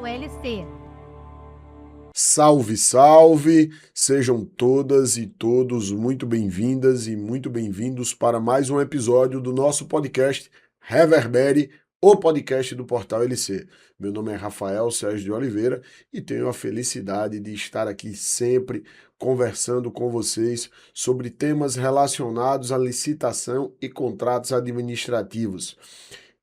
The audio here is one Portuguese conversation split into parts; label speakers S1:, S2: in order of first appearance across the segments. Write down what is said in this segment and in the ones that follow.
S1: Portal LC.
S2: Salve, salve! Sejam todas e todos muito bem-vindas e muito bem-vindos para mais um episódio do nosso podcast Reverbere, o podcast do Portal LC. Meu nome é Rafael Sérgio de Oliveira e tenho a felicidade de estar aqui sempre conversando com vocês sobre temas relacionados à licitação e contratos administrativos.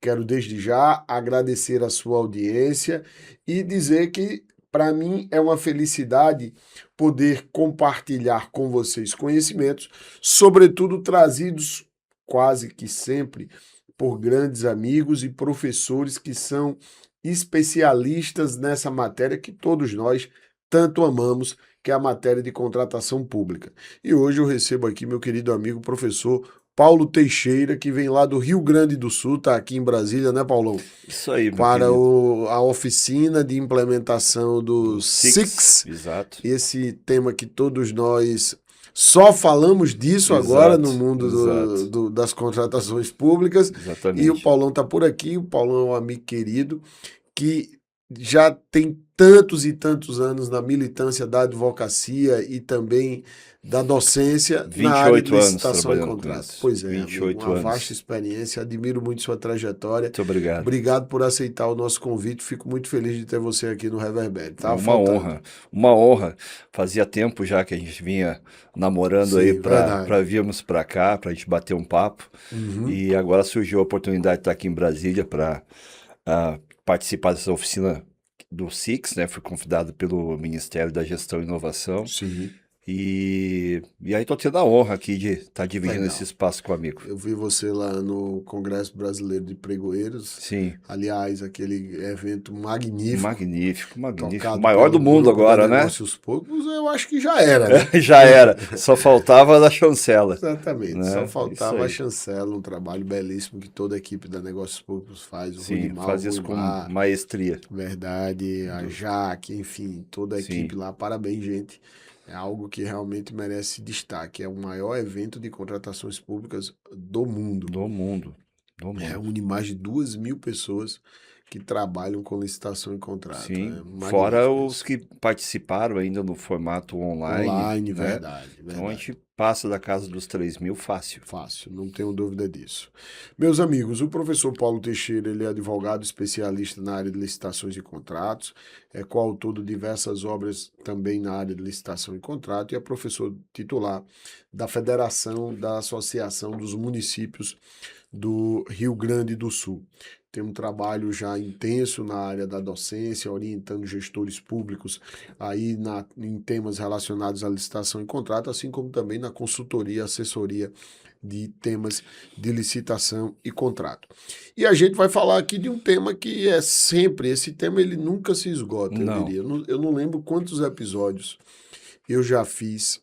S2: Quero desde já agradecer a sua audiência e dizer que para mim é uma felicidade poder compartilhar com vocês conhecimentos, sobretudo trazidos quase que sempre por grandes amigos e professores que são especialistas nessa matéria que todos nós tanto amamos, que é a matéria de contratação pública. E hoje eu recebo aqui meu querido amigo professor Paulo Teixeira, que vem lá do Rio Grande do Sul, está aqui em Brasília, né, Paulão?
S3: Isso aí, meu
S2: Para
S3: querido.
S2: a oficina de implementação do SIX,
S3: Exato.
S2: esse tema que todos nós só falamos disso agora no mundo das contratações públicas.
S3: Exatamente.
S2: E o Paulão está por aqui, o Paulão é um amigo querido que já tem tantos e tantos anos na militância da advocacia e também da docência na área de licitação e contrato. Pois é,
S3: 28
S2: uma
S3: anos.
S2: vasta experiência, admiro muito sua trajetória.
S3: Muito obrigado.
S2: Obrigado por aceitar o nosso convite, fico muito feliz de ter você aqui no Reverbere.
S3: Tá uma honra. Fazia tempo já que a gente vinha namorando. Sim, aí para virmos para cá, para a gente bater um papo. E agora surgiu a oportunidade de estar aqui em Brasília para participar dessa oficina do SIX, né? Fui convidado pelo Ministério da Gestão e Inovação.
S2: Sim.
S3: E aí estou tendo a honra aqui de estar dividindo esse espaço com o amigo.
S2: Eu vi você lá no Congresso Brasileiro de Pregoeiros.
S3: Sim.
S2: Aliás, aquele evento magnífico.
S3: Magnífico. O maior do mundo agora, né?
S2: Negócios Públicos, eu acho que já era, né?
S3: Já era. Só faltava a chancela.
S2: Exatamente.
S3: Né?
S2: Só faltava a chancela, um trabalho belíssimo que toda a equipe da Negócios Públicos faz.
S3: Sim, faz isso com maestria.
S2: Verdade. A Jaque, enfim, toda a equipe lá. Parabéns, gente. É algo que realmente merece destaque. É o maior evento de contratações públicas do mundo.
S3: Do mundo.
S2: Reúne mais de 2.000 pessoas que trabalham com licitação e contrato.
S3: Sim, fora os que participaram ainda no formato online.
S2: Online,
S3: né?
S2: Verdade.
S3: Então a gente passa da casa dos 3.000 fácil.
S2: Fácil, não tenho dúvida disso. Meus amigos, o professor Paulo Teixeira, ele é advogado especialista na área de licitações e contratos, é coautor de diversas obras também na área de licitação e contrato e é professor titular da Federação da Associação dos Municípios do Rio Grande do Sul. Tem um trabalho já intenso na área da docência, orientando gestores públicos aí em temas relacionados à licitação e contrato, assim como também na consultoria e assessoria de temas de licitação e contrato. E a gente vai falar aqui de um tema que é sempre, esse tema ele nunca se esgota, eu diria. Eu não lembro quantos episódios eu já fiz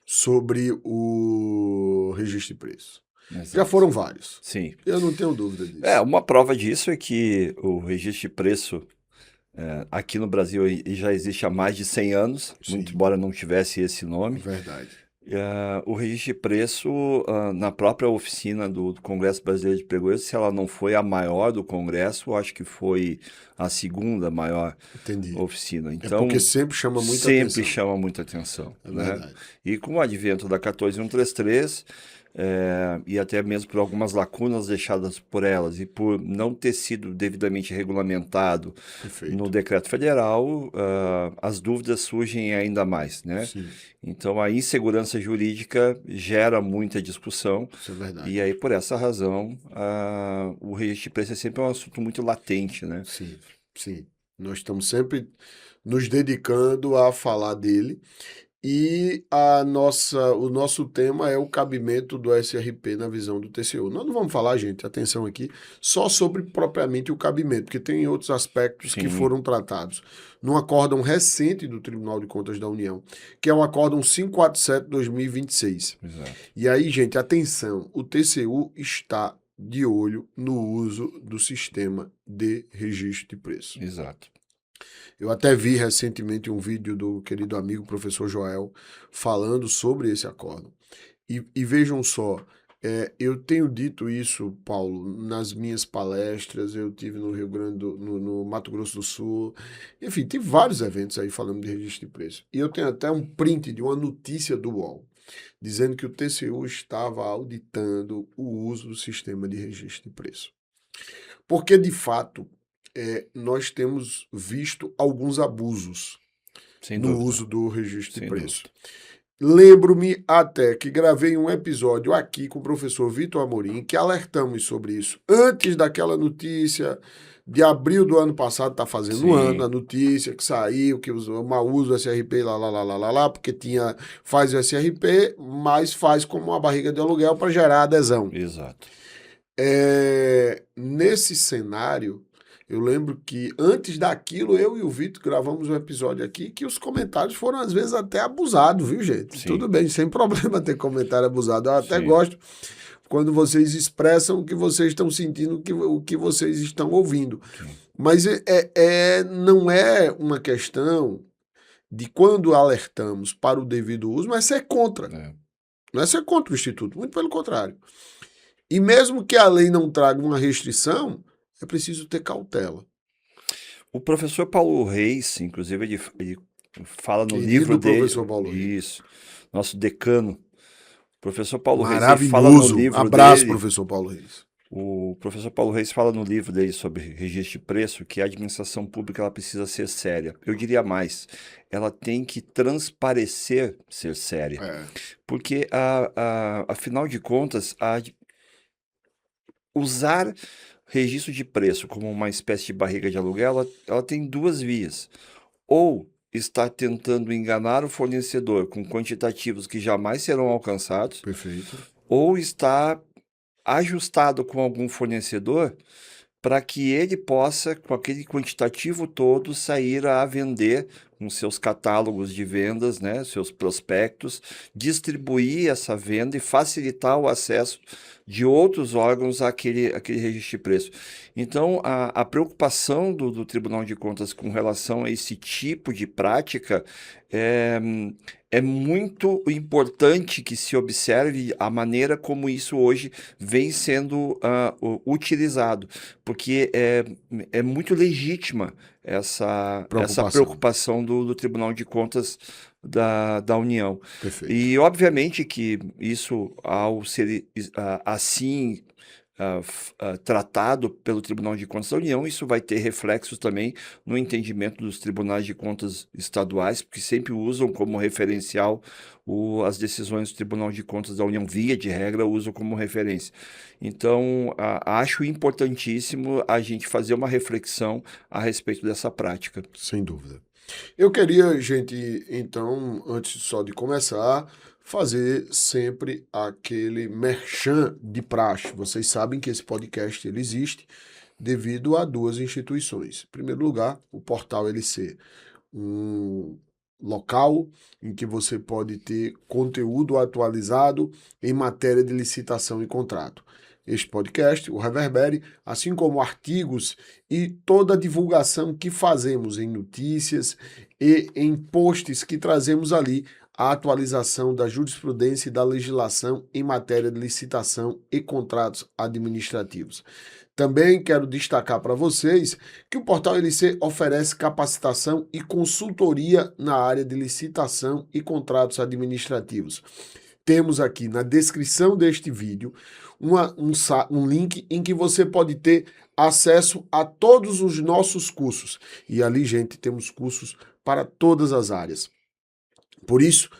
S2: sobre o registro de preço. Exato. Já foram vários.
S3: Sim.
S2: Eu não tenho dúvida disso.
S3: Uma prova disso é que o registro de preço aqui no Brasil já existe há mais de 100 anos, muito embora não tivesse esse nome.
S2: Verdade.
S3: O registro de preço, na própria oficina do Congresso Brasileiro de Pregoeiros, se ela não foi a maior do Congresso, eu acho que foi a segunda maior oficina. Então,
S2: porque sempre chama muita atenção.
S3: Sempre chama muita atenção.
S2: É verdade.
S3: Né? E com o advento da 14133, e até mesmo por algumas lacunas deixadas por elas e por não ter sido devidamente regulamentado no decreto federal, as dúvidas surgem ainda mais, né?
S2: Sim.
S3: Então a insegurança jurídica gera muita discussão.
S2: Isso é verdade.
S3: E aí por essa razão o registro de preço é sempre um assunto muito latente, né?
S2: Sim. Nós estamos sempre nos dedicando a falar dele. E o nosso tema é o cabimento do SRP na visão do TCU. Nós não vamos falar, gente, atenção aqui, só sobre propriamente o cabimento, porque tem outros aspectos que foram tratados num acórdão recente do Tribunal de Contas da União, que é o acórdão 547/2026.
S3: Exato.
S2: E aí, gente, atenção, o TCU está de olho no uso do sistema de registro de preço.
S3: Exato.
S2: Eu até vi recentemente um vídeo do querido amigo professor Joel falando sobre esse acórdão. E vejam só, Eu tenho dito isso, Paulo, nas minhas palestras. Eu tive no Rio Grande no Mato Grosso do Sul, enfim, tem vários eventos aí falando de registro de preço. E eu tenho até um print de uma notícia do UOL, dizendo que o TCU estava auditando o uso do sistema de registro de preço. Porque, de fato, nós temos visto alguns abusos no uso do registro de preço. Lembro-me até que gravei um episódio aqui com o professor Vitor Amorim, que alertamos sobre isso antes daquela notícia de abril do ano passado, está fazendo um ano, a notícia que saiu, que o mau uso do SRP, porque faz o SRP, mas faz como uma barriga de aluguel para gerar adesão.
S3: Exato.
S2: Nesse cenário, eu lembro que antes daquilo, eu e o Vitor gravamos um episódio aqui que os comentários foram às vezes até abusados, viu, gente?
S3: Sim.
S2: Tudo bem, sem problema ter comentário abusado. Eu até gosto quando vocês expressam o que vocês estão sentindo, o que vocês estão ouvindo.
S3: Sim.
S2: Mas não é uma questão de quando alertamos para o devido uso, mas ser contra. Não é ser contra o Instituto, muito pelo contrário. E mesmo que a lei não traga uma restrição, é preciso ter cautela.
S3: O professor Paulo Reis, inclusive, ele fala no livro dele.
S2: Professor Paulo Reis.
S3: Isso, nosso decano. O professor Paulo Reis
S2: fala no livro Abraço, dele, professor Paulo Reis.
S3: O professor Paulo Reis fala no livro dele sobre registro de preço que a administração pública ela precisa ser séria. Eu diria mais, ela tem que transparecer ser séria. Porque, afinal de contas, usar registro de preço como uma espécie de barriga de aluguel, ela tem duas vias. Ou está tentando enganar o fornecedor com quantitativos que jamais serão alcançados.
S2: Perfeito.
S3: Ou está ajustado com algum fornecedor para que ele possa, com aquele quantitativo todo, sair a vender com seus catálogos de vendas, né, seus prospectos, distribuir essa venda e facilitar o acesso de outros órgãos àquele registro de preço. Então, a preocupação do Tribunal de Contas com relação a esse tipo de prática é muito importante que se observe a maneira como isso hoje vem sendo utilizado, porque é muito legítima essa preocupação do Tribunal de Contas da União.
S2: Perfeito.
S3: E, obviamente, que isso, ao ser assim tratado pelo Tribunal de Contas da União, isso vai ter reflexos também no entendimento dos tribunais de contas estaduais, porque sempre usam como referencial as decisões do Tribunal de Contas da União, via de regra, usam como referência. Então, acho importantíssimo a gente fazer uma reflexão a respeito dessa prática.
S2: Sem dúvida. Eu queria, gente, então, antes só de começar, fazer sempre aquele merchan de praxe. Vocês sabem que esse podcast ele existe devido a duas instituições. Em primeiro lugar, o Portal LC, um local em que você pode ter conteúdo atualizado em matéria de licitação e contrato. Este podcast, o Reverbere, assim como artigos e toda a divulgação que fazemos em notícias e em posts que trazemos ali, a atualização da jurisprudência e da legislação em matéria de licitação e contratos administrativos. Também quero destacar para vocês que o Portal LC oferece capacitação e consultoria na área de licitação e contratos administrativos. Temos aqui na descrição deste vídeo um link em que você pode ter acesso a todos os nossos cursos. E ali, gente, temos cursos para todas as áreas. Por isso,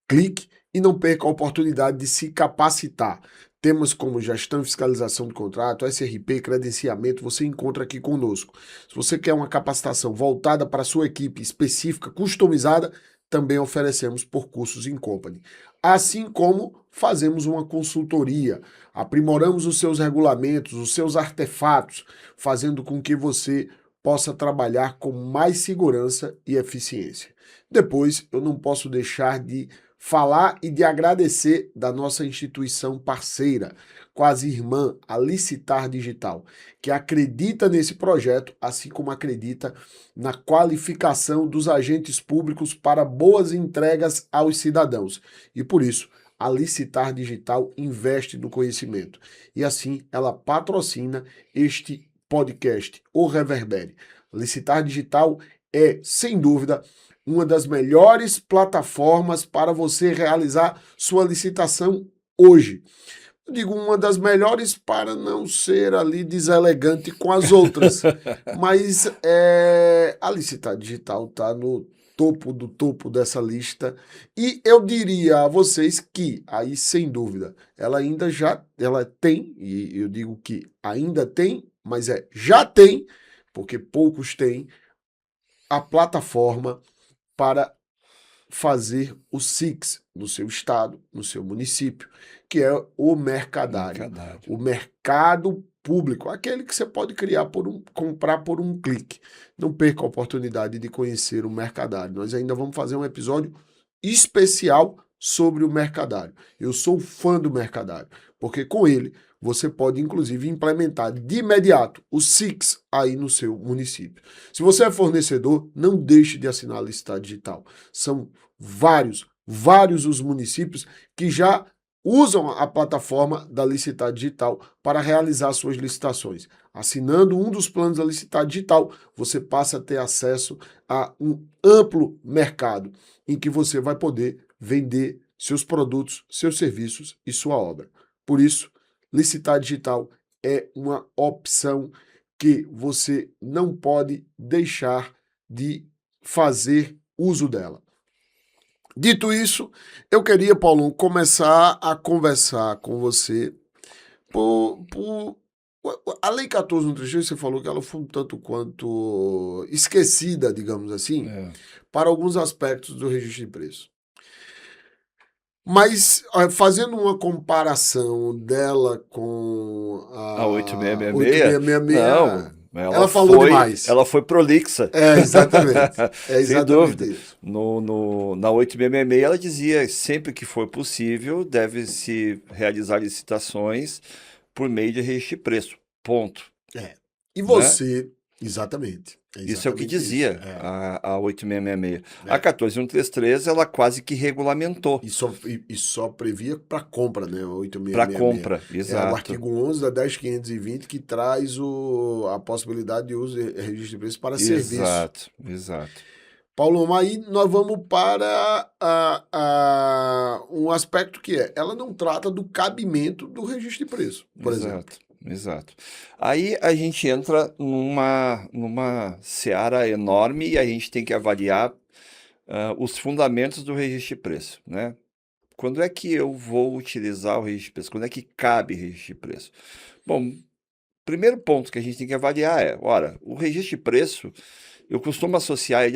S2: clique e não perca a oportunidade de se capacitar. Temas como gestão e fiscalização do contrato, SRP, credenciamento, você encontra aqui conosco. Se você quer uma capacitação voltada para a sua equipe específica, customizada, também oferecemos por cursos in company. Assim como fazemos uma consultoria, aprimoramos os seus regulamentos, os seus artefatos, fazendo com que você possa trabalhar com mais segurança e eficiência. Depois, eu não posso deixar de falar e de agradecer da nossa instituição parceira, quase irmã, a Licitar Digital, que acredita nesse projeto, assim como acredita na qualificação dos agentes públicos para boas entregas aos cidadãos. E por isso, a Licitar Digital investe no conhecimento. E assim ela patrocina este podcast, o Reverbere. Licitar Digital é, sem dúvida, uma das melhores plataformas para você realizar sua licitação hoje. Eu digo uma das melhores para não ser ali deselegante com as outras, mas a Licitar Digital está no topo do topo dessa lista e eu diria a vocês que, aí sem dúvida, ela tem, e eu digo que ainda tem, mas já tem, porque poucos têm, a plataforma para fazer o SIX no seu estado, no seu município, que é o mercadário. O mercado público, aquele que você pode comprar por um clique. Não perca a oportunidade de conhecer o mercadário. Nós ainda vamos fazer um episódio especial sobre o mercadário. Eu sou fã do mercadário, porque com ele você pode, inclusive, implementar de imediato o SIX aí no seu município. Se você é fornecedor, não deixe de assinar a Licitar Digital. São vários os municípios que já usam a plataforma da Licitar Digital para realizar suas licitações. Assinando um dos planos da Licitar Digital, você passa a ter acesso a um amplo mercado em que você vai poder vender seus produtos, seus serviços e sua obra. Por isso, Licitar Digital é uma opção que você não pode deixar de fazer uso dela. Dito isso, eu queria, Paulo, começar a conversar com você a Lei 14.133, você falou que ela foi um tanto quanto esquecida, digamos assim, para alguns aspectos do registro de preço. Mas, fazendo uma comparação dela com a
S3: 8666, não,
S2: ela falou demais.
S3: Ela foi prolixa.
S2: Exatamente.
S3: Sem dúvida. Na 8666 ela dizia, sempre que for possível, deve-se realizar licitações por meio de registro de preço. Ponto.
S2: E você... Né? Exatamente.
S3: Isso é o que dizia a 8666. A 14.133, ela quase que regulamentou.
S2: E só previa para compra, né? 8666.
S3: Para compra, exato.
S2: É o artigo 11 da 10.520 que traz a possibilidade de uso de registro de preço para serviço.
S3: Exato.
S2: Paulo, aí nós vamos para um aspecto que ela não trata do cabimento do registro de preço, por exemplo.
S3: Exato. Aí a gente entra numa seara enorme e a gente tem que avaliar os fundamentos do registro de preço, né? Quando é que eu vou utilizar o registro de preço? Quando é que cabe registro de preço? Bom, primeiro ponto que a gente tem que avaliar o registro de preço, eu costumo associar,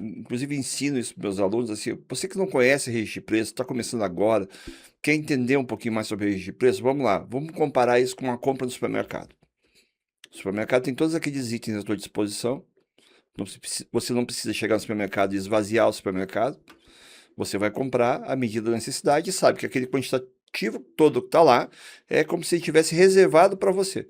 S3: inclusive ensino isso para meus alunos, assim, você que não conhece registro de preço, está começando agora, quer entender um pouquinho mais sobre registro de preço? Vamos lá, vamos comparar isso com uma compra no supermercado. O supermercado tem todos aqueles itens à sua disposição, você não precisa chegar no supermercado e esvaziar o supermercado, você vai comprar à medida da necessidade e sabe que aquele quantitativo todo que está lá é como se ele tivesse reservado para você.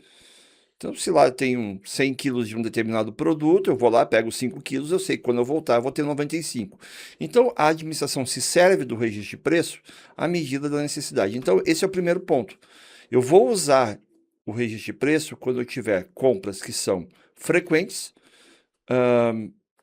S3: Então, se lá tem 100 quilos de um determinado produto, eu vou lá, pego 5 quilos, eu sei que quando eu voltar eu vou ter 95. Então, a administração se serve do registro de preço à medida da necessidade. Então, esse é o primeiro ponto. Eu vou usar o registro de preço quando eu tiver compras que são frequentes,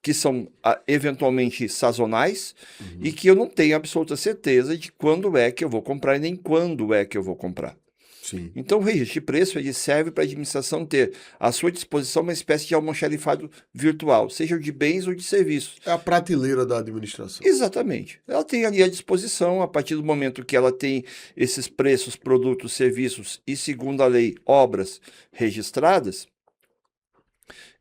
S3: que são eventualmente sazonais, e que eu não tenho absoluta certeza de quando é que eu vou comprar e nem quando é que eu vou comprar.
S2: Sim.
S3: Então, o registro de preço ele serve para a administração ter à sua disposição uma espécie de almoxarifado virtual, seja de bens ou de serviços.
S2: É a prateleira da administração.
S3: Exatamente. Ela tem ali à disposição, a partir do momento que ela tem esses preços, produtos, serviços e, segundo a lei, obras registradas,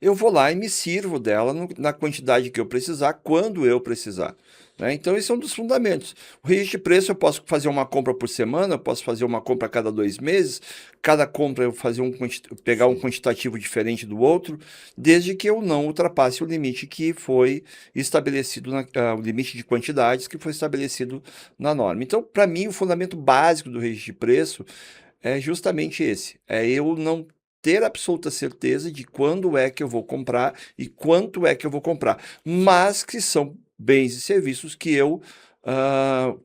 S3: eu vou lá e me sirvo dela na quantidade que eu precisar, quando eu precisar. Né? Então, esse é um dos fundamentos. O registro de preço, eu posso fazer uma compra por semana, eu posso fazer uma compra a cada 2 meses, cada compra eu fazer pegar um quantitativo diferente do outro, desde que eu não ultrapasse o limite que foi estabelecido, o limite de quantidades que foi estabelecido na norma. Então, para mim, o fundamento básico do registro de preço é justamente esse, é eu não ter absoluta certeza de quando é que eu vou comprar e quanto é que eu vou comprar, mas que são bens e serviços que eu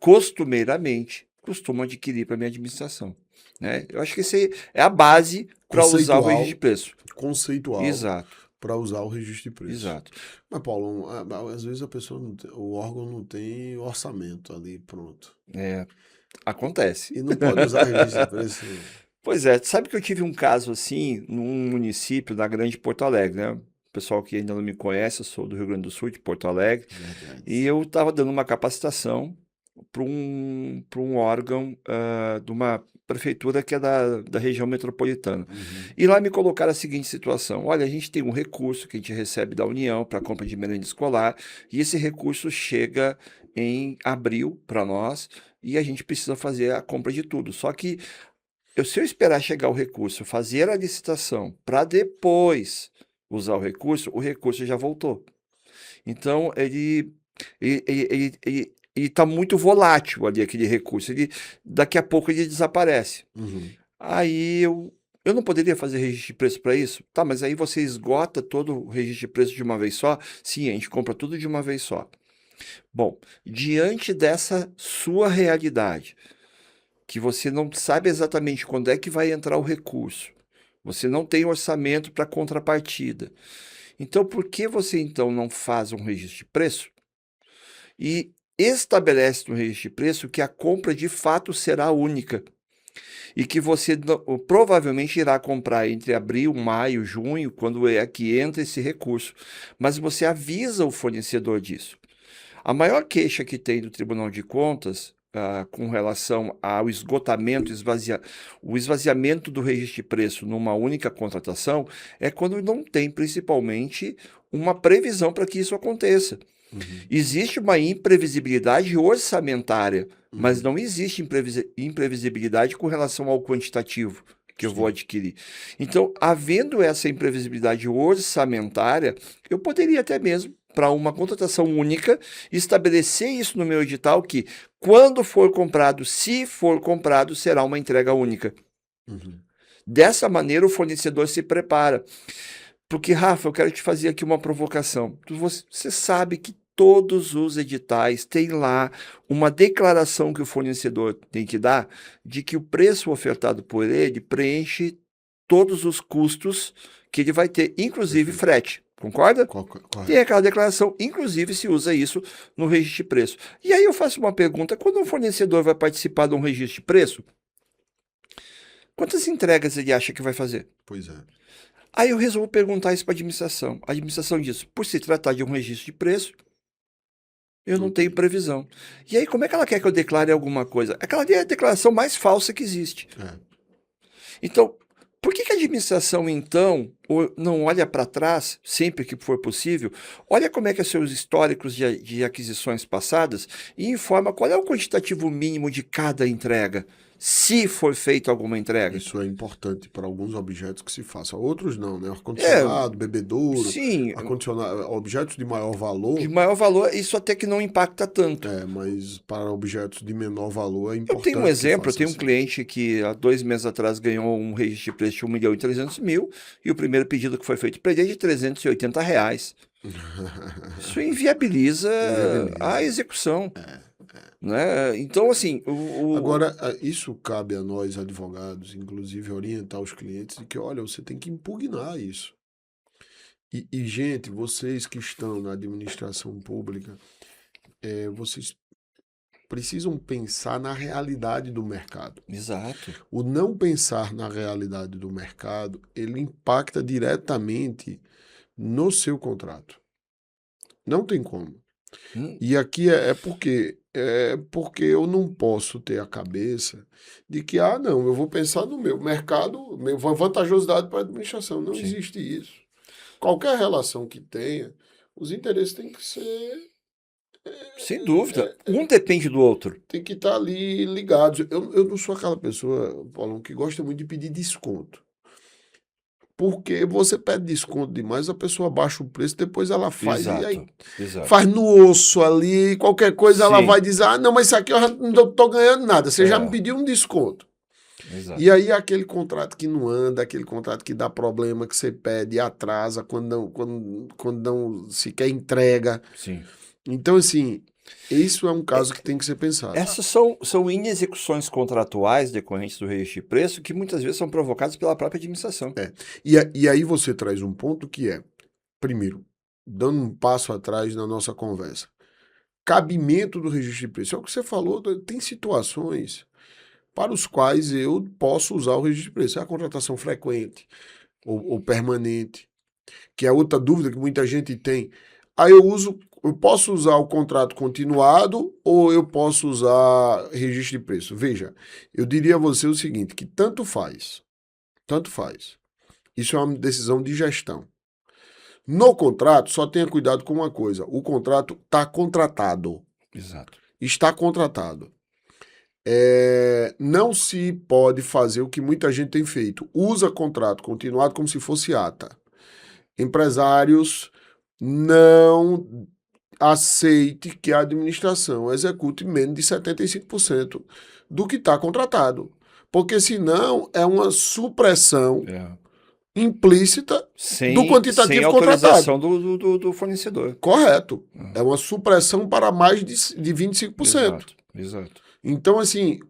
S3: costumeiramente costumo adquirir para minha administração. Né? Eu acho que esse é a base para usar o registro de preço.
S2: Conceitual.
S3: Exato.
S2: Para usar o registro de preço.
S3: Exato.
S2: Mas, Paulo, às vezes a pessoa o órgão não tem orçamento ali pronto.
S3: Acontece.
S2: E não pode usar registro de preço.
S3: Pois é, sabe que eu tive um caso assim num município da Grande Porto Alegre, né? O pessoal que ainda não me conhece, eu sou do Rio Grande do Sul, de Porto Alegre, e eu estava dando uma capacitação para um órgão de uma prefeitura que é da região metropolitana. E lá me colocaram a seguinte situação: olha, a gente tem um recurso que a gente recebe da União para compra de merenda escolar, e esse recurso chega em abril para nós, e a gente precisa fazer a compra de tudo. Só que se eu esperar chegar o recurso, fazer a licitação, para depois usar o recurso já voltou. Então, ele está muito volátil ali, aquele recurso. Daqui a pouco ele desaparece. Aí eu não poderia fazer registro de preço para isso? Tá, mas aí você esgota todo o registro de preço de uma vez só? Sim, a gente compra tudo de uma vez só. Bom, diante dessa sua realidade, que você não sabe exatamente quando é que vai entrar o recurso, você não tem orçamento para contrapartida. Então, por que você então não faz um registro de preço e estabelece no registro de preço que a compra de fato será única e que você provavelmente irá comprar entre abril, maio, junho, quando é que entra esse recurso, mas você avisa o fornecedor disso. A maior queixa que tem do Tribunal de Contas com relação ao esgotamento, o esvaziamento do registro de preço numa única contratação é quando não tem, principalmente, uma previsão para que isso aconteça. Existe uma imprevisibilidade orçamentária, mas não existe imprevisibilidade com relação ao quantitativo que eu vou adquirir. Então, havendo essa imprevisibilidade orçamentária, eu poderia até mesmo, para uma contratação única, estabelecer isso no meu edital que, quando for comprado, se for comprado, será uma entrega única. Dessa maneira, o fornecedor se prepara. Porque, Rafa, eu quero te fazer aqui uma provocação. Você sabe que todos os editais têm lá uma declaração que o fornecedor tem que dar de que o preço ofertado por ele preenche todos os custos que ele vai ter, inclusive frete. Concorda? Tem aquela declaração, inclusive se usa isso no registro de preço. E aí eu faço uma pergunta: quando um fornecedor vai participar de um registro de preço, quantas entregas ele acha que vai fazer?
S2: Pois é.
S3: Aí eu resolvo perguntar isso para a administração. A administração diz: por se tratar de um registro de preço, eu não tenho previsão. E aí, como é que ela quer que eu declare alguma coisa? Aquela é a declaração mais falsa que existe. Então, por que a administração, então, não olha para trás, sempre que for possível, olha como é que são os históricos de aquisições passadas e informa qual é o quantitativo mínimo de cada entrega, se for feita alguma entrega?
S2: Isso é importante para alguns objetos que se faça. Outros não, né? Ar-condicionado, bebedouro,
S3: sim,
S2: objetos de maior valor.
S3: De maior valor, isso até que não impacta tanto.
S2: Mas para objetos de menor valor é importante.
S3: Eu tenho um exemplo, eu tenho um cliente que há 2 meses atrás ganhou um registro de preço de R$1.300.000 e o primeiro pedido que foi feito para ele é de R$380. Isso inviabiliza a execução. Né? Então, assim...
S2: Agora, isso cabe a nós, advogados, inclusive orientar os clientes de que, olha, você tem que impugnar isso. E gente, vocês que estão na administração pública, vocês precisam pensar na realidade do mercado.
S3: Exato.
S2: O não pensar na realidade do mercado, ele impacta diretamente no seu contrato. Não tem como. E aqui é porque eu não posso ter a cabeça de que, não, eu vou pensar no meu mercado, minha vantajosidade para a administração. Não existe isso. Qualquer relação que tenha, os interesses têm que ser...
S3: Sem dúvida. Um depende do outro.
S2: Tem que estar ali ligados. Eu não sou aquela pessoa, Paulo, que gosta muito de pedir desconto. Porque você pede desconto demais, a pessoa baixa o preço, depois ela faz.
S3: Exato,
S2: e aí
S3: exato.
S2: Faz no osso ali, qualquer coisa ela vai dizer, não, mas isso aqui eu já não estou ganhando nada, você já me pediu um desconto.
S3: Exato.
S2: E aí aquele contrato que não anda, aquele contrato que dá problema, que você pede e atrasa, quando não se quer entrega.
S3: Sim.
S2: Então, assim, Isso é um caso que tem que ser pensado.
S3: Essas são inexecuções contratuais decorrentes do registro de preço que muitas vezes são provocadas pela própria administração.
S2: E aí você traz um ponto que é, primeiro, dando um passo atrás na nossa conversa, cabimento do registro de preço. É o que você falou, tem situações para os quais eu posso usar o registro de preço. É a contratação frequente ou permanente, que é outra dúvida que muita gente tem. Aí eu posso usar o contrato continuado ou eu posso usar registro de preço? Veja, eu diria a você o seguinte, que tanto faz. Tanto faz. Isso é uma decisão de gestão. No contrato, só tenha cuidado com uma coisa: o contrato está contratado.
S3: Exato.
S2: Está contratado. Não se pode fazer o que muita gente tem feito. Usa contrato continuado como se fosse ata. Empresários, não aceite que a administração execute menos de 75% do que está contratado. Porque senão é uma supressão implícita do quantitativo
S3: sem autorização do fornecedor.
S2: Correto. É uma supressão para mais de 25%.
S3: Exato.
S2: Então, assim,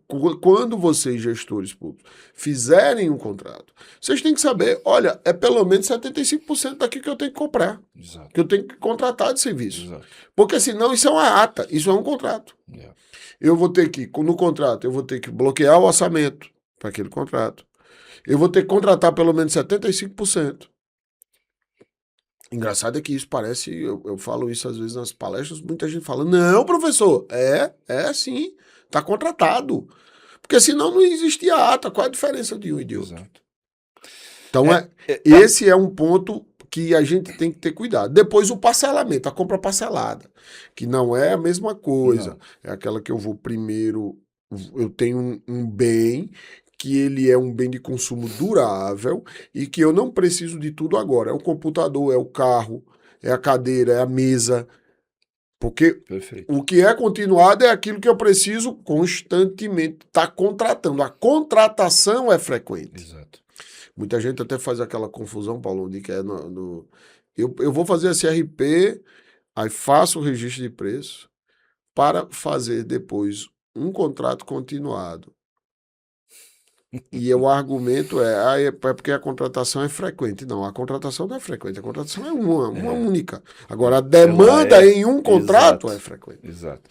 S2: quando vocês, gestores públicos, fizerem um contrato, vocês têm que saber, olha, é pelo menos 75% daqui que eu tenho que comprar.
S3: Exato.
S2: Que eu tenho que contratar de serviço.
S3: Exato.
S2: Porque senão isso é uma ata, isso é um contrato. Eu vou ter que, no contrato, eu vou ter que bloquear o orçamento para aquele contrato. Eu vou ter que contratar pelo menos 75%. Engraçado é que isso parece, eu falo isso às vezes nas palestras, muita gente fala, não, professor, é sim, está contratado. Porque senão não existia ata, qual a diferença de um e de outro? Exato. Então, esse é um ponto que a gente tem que ter cuidado. Depois o parcelamento, a compra parcelada, que não é a mesma coisa, não. É aquela que eu vou primeiro, eu tenho um bem que ele é um bem de consumo durável e que eu não preciso de tudo agora. É o computador, é o carro, é a cadeira, é a mesa. Porque o que é continuado é aquilo que eu preciso constantemente estar contratando. A contratação é frequente.
S3: Exato.
S2: Muita gente até faz aquela confusão, Paulo, de que é eu vou fazer esse RP, aí faço o registro de preço para fazer depois um contrato continuado. E o argumento é porque a contratação é frequente. Não, a contratação não é frequente, a contratação é uma única. Agora, a demanda em um contrato é frequente.
S3: Exato.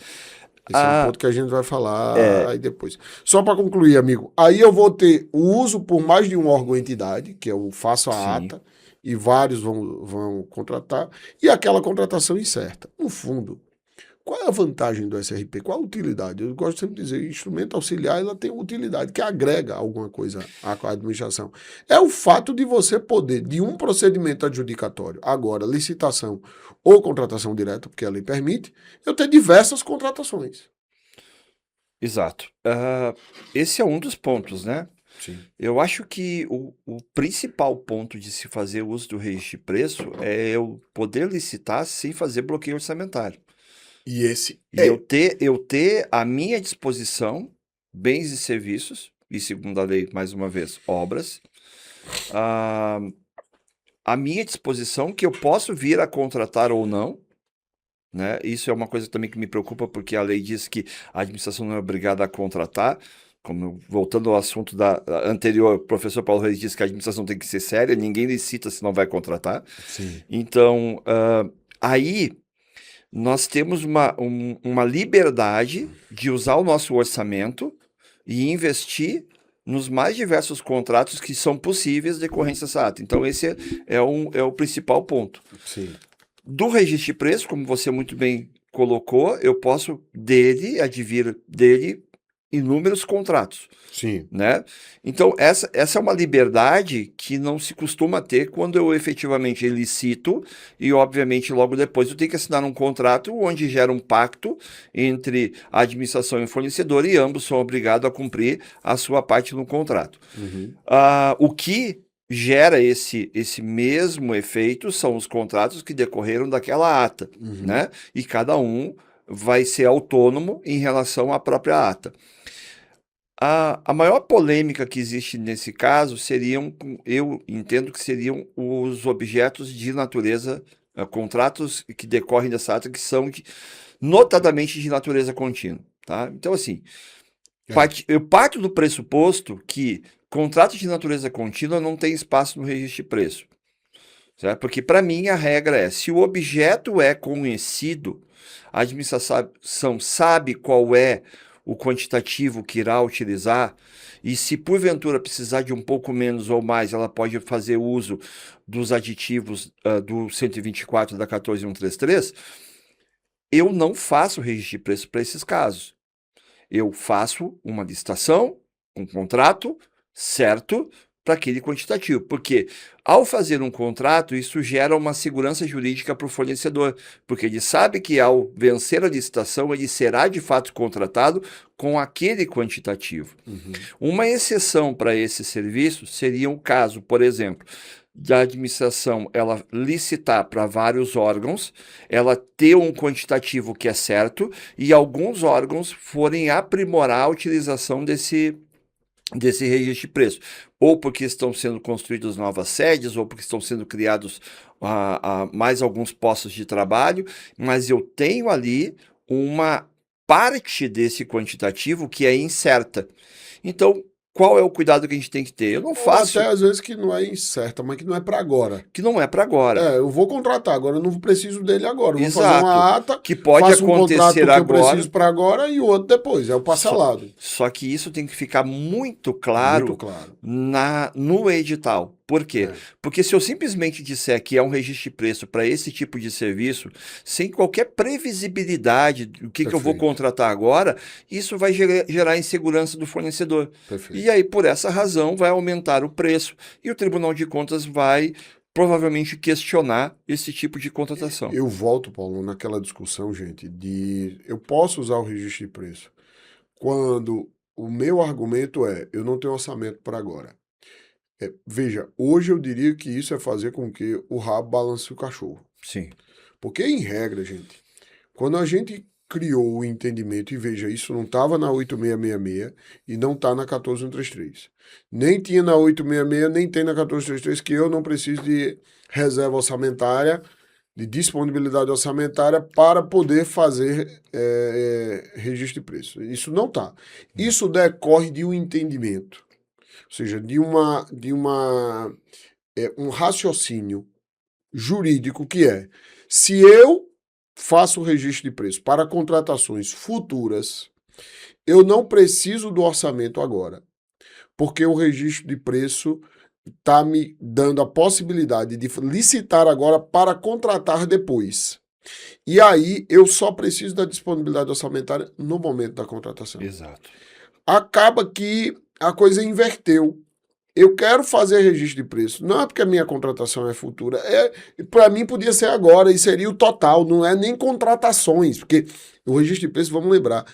S2: Esse é um ponto que a gente vai falar aí depois. Só para concluir, amigo, aí eu vou ter o uso por mais de um órgão ou entidade, que eu faço a ata, e vários vão contratar, e aquela contratação incerta. No fundo, qual é a vantagem do SRP? Qual a utilidade? Eu gosto sempre de dizer, instrumento auxiliar, ela tem utilidade, que agrega alguma coisa à administração. É o fato de você poder, de um procedimento adjudicatório, agora licitação ou contratação direta, porque a lei permite, eu ter diversas contratações.
S3: Exato. Esse é um dos pontos, né?
S2: Sim.
S3: Eu acho que o principal ponto de se fazer uso do registro de preço é eu poder licitar sem fazer bloqueio orçamentário.
S2: E
S3: eu ter à minha disposição bens e serviços, e segundo a lei, mais uma vez, obras, à minha disposição que eu posso vir a contratar ou não, né? Isso é uma coisa também que me preocupa, porque a lei diz que a administração não é obrigada a contratar. Voltando ao assunto anterior, o professor Paulo Reis disse que a administração tem que ser séria, ninguém licita se não vai contratar.
S2: Sim.
S3: Então, aí nós temos uma liberdade de usar o nosso orçamento e investir nos mais diversos contratos que são possíveis decorrentes dessa ata. Então, esse é o principal ponto.
S2: Sim.
S3: Do registro de preço, como você muito bem colocou, eu posso advir dele inúmeros contratos.
S2: Sim.
S3: Né? Então, essa é uma liberdade que não se costuma ter quando eu efetivamente licito e, obviamente, logo depois eu tenho que assinar um contrato onde gera um pacto entre a administração e o fornecedor e ambos são obrigados a cumprir a sua parte no contrato.
S2: Uhum.
S3: O que gera esse mesmo efeito são os contratos que decorreram daquela ata, né? E cada um vai ser autônomo em relação à própria ata. A maior polêmica que existe nesse caso eu entendo que seriam os objetos de natureza, contratos que decorrem dessa ata, que são notadamente de natureza contínua, tá? Então, assim, eu parto do pressuposto que contrato de natureza contínua não tem espaço no registro de preço, certo? Porque, para mim, a regra é, se o objeto é conhecido, a administração sabe qual é o quantitativo que irá utilizar, e se porventura precisar de um pouco menos ou mais, ela pode fazer uso dos aditivos do 124 da 14133, eu não faço registro de preço para esses casos. Eu faço uma licitação, um contrato certo para aquele quantitativo, porque ao fazer um contrato, isso gera uma segurança jurídica para o fornecedor, porque ele sabe que ao vencer a licitação, ele será de fato contratado com aquele quantitativo. Uma exceção para esse serviço seria um caso, por exemplo, da administração ela licitar para vários órgãos, ela ter um quantitativo que é certo e alguns órgãos forem aprimorar a utilização desse registro de preço, ou porque estão sendo construídas novas sedes, ou porque estão sendo criados mais alguns postos de trabalho, mas eu tenho ali uma parte desse quantitativo que é incerta. Então, qual é o cuidado que a gente tem que ter? Eu não faço...
S2: Até às vezes que não é incerta, mas que não é para agora.
S3: Que não é para agora.
S2: Eu vou contratar agora, eu não preciso dele agora. Eu vou
S3: Exato.
S2: fazer uma ata,
S3: que pode
S2: faço um
S3: acontecer
S2: contrato que
S3: agora.
S2: eu preciso para agora e o outro depois, é o parcelado.
S3: Só que isso tem que ficar muito claro, no edital. Por quê? Porque se eu simplesmente disser que é um registro de preço para esse tipo de serviço, sem qualquer previsibilidade do que eu vou contratar agora, isso vai gerar insegurança do fornecedor. E aí, por essa razão, vai aumentar o preço e o Tribunal de Contas vai provavelmente questionar esse tipo de contratação.
S2: Eu volto, Paulo, naquela discussão, gente, eu posso usar o registro de preço quando o meu argumento é, eu não tenho orçamento para agora. Veja, hoje eu diria que isso é fazer com que o rabo balance o cachorro.
S3: Sim.
S2: Porque, em regra, gente, quando a gente criou o entendimento, e veja, isso não estava na 8666 e não está na 14133. Nem tinha na 866, nem tem na 14133, que eu não preciso de reserva orçamentária, de disponibilidade orçamentária para poder fazer registro de preço. Isso não está. Isso decorre de um entendimento. Ou seja, de um raciocínio jurídico que é, se eu faço o registro de preço para contratações futuras, eu não preciso do orçamento agora, porque o registro de preço está me dando a possibilidade de licitar agora para contratar depois. E aí eu só preciso da disponibilidade orçamentária no momento da contratação.
S3: Exato.
S2: Acaba que a coisa inverteu. Eu quero fazer registro de preço. Não é porque a minha contratação é futura. Para mim podia ser agora e seria o total. Não é nem contratações. Porque o registro de preço, vamos lembrar,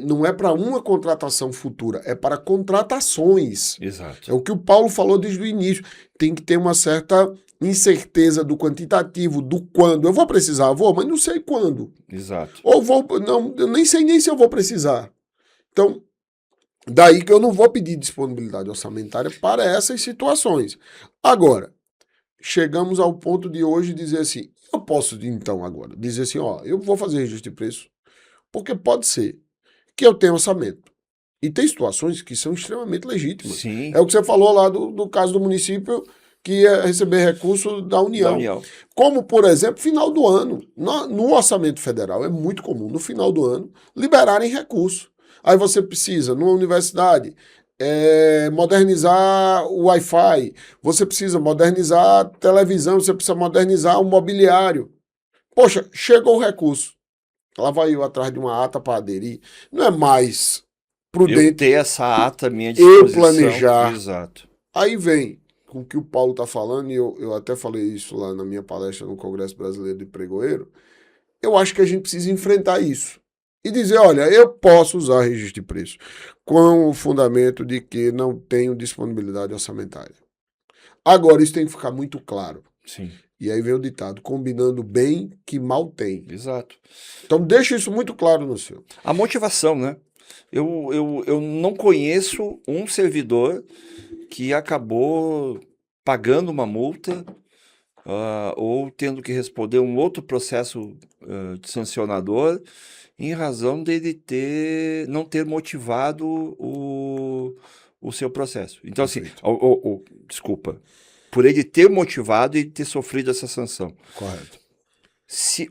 S2: não é para uma contratação futura. É para contratações.
S3: Exato.
S2: É o que o Paulo falou desde o início. Tem que ter uma certa incerteza do quantitativo, do quando. Eu vou precisar, mas não sei quando.
S3: Exato.
S2: Ou eu nem sei nem se eu vou precisar. Então, daí que eu não vou pedir disponibilidade orçamentária para essas situações. Agora, chegamos ao ponto de hoje dizer assim, eu posso então agora dizer assim, eu vou fazer registro de preço, porque pode ser que eu tenha orçamento. E tem situações que são extremamente legítimas.
S3: Sim.
S2: É o que você falou lá do caso do município que ia receber recurso da União. Como, por exemplo, final do ano. No orçamento federal é muito comum, no final do ano, liberarem recurso. Aí você precisa, numa universidade, modernizar o Wi-Fi, você precisa modernizar a televisão, você precisa modernizar o mobiliário. Poxa, chegou o recurso. Lá vai eu atrás de uma ata para aderir. Não é mais prudente
S3: eu ter essa ata à minha disposição.
S2: Eu planejar.
S3: Exato.
S2: Aí vem com o que o Paulo está falando, e eu até falei isso lá na minha palestra no Congresso Brasileiro de Pregoeiro, eu acho que a gente precisa enfrentar isso. E dizer, olha, eu posso usar registro de preço com o fundamento de que não tenho disponibilidade orçamentária. Agora, isso tem que ficar muito claro.
S3: Sim.
S2: E aí vem o ditado, combinando bem que mal tem.
S3: Exato.
S2: Então, deixa isso muito claro no seu.
S3: A motivação, né? Eu não conheço um servidor que acabou pagando uma multa ou tendo que responder um outro processo sancionador em razão dele não ter motivado o seu processo. Então, assim,
S2: Perfeito.
S3: desculpa, por ele ter motivado e ter sofrido essa sanção.
S2: Correto.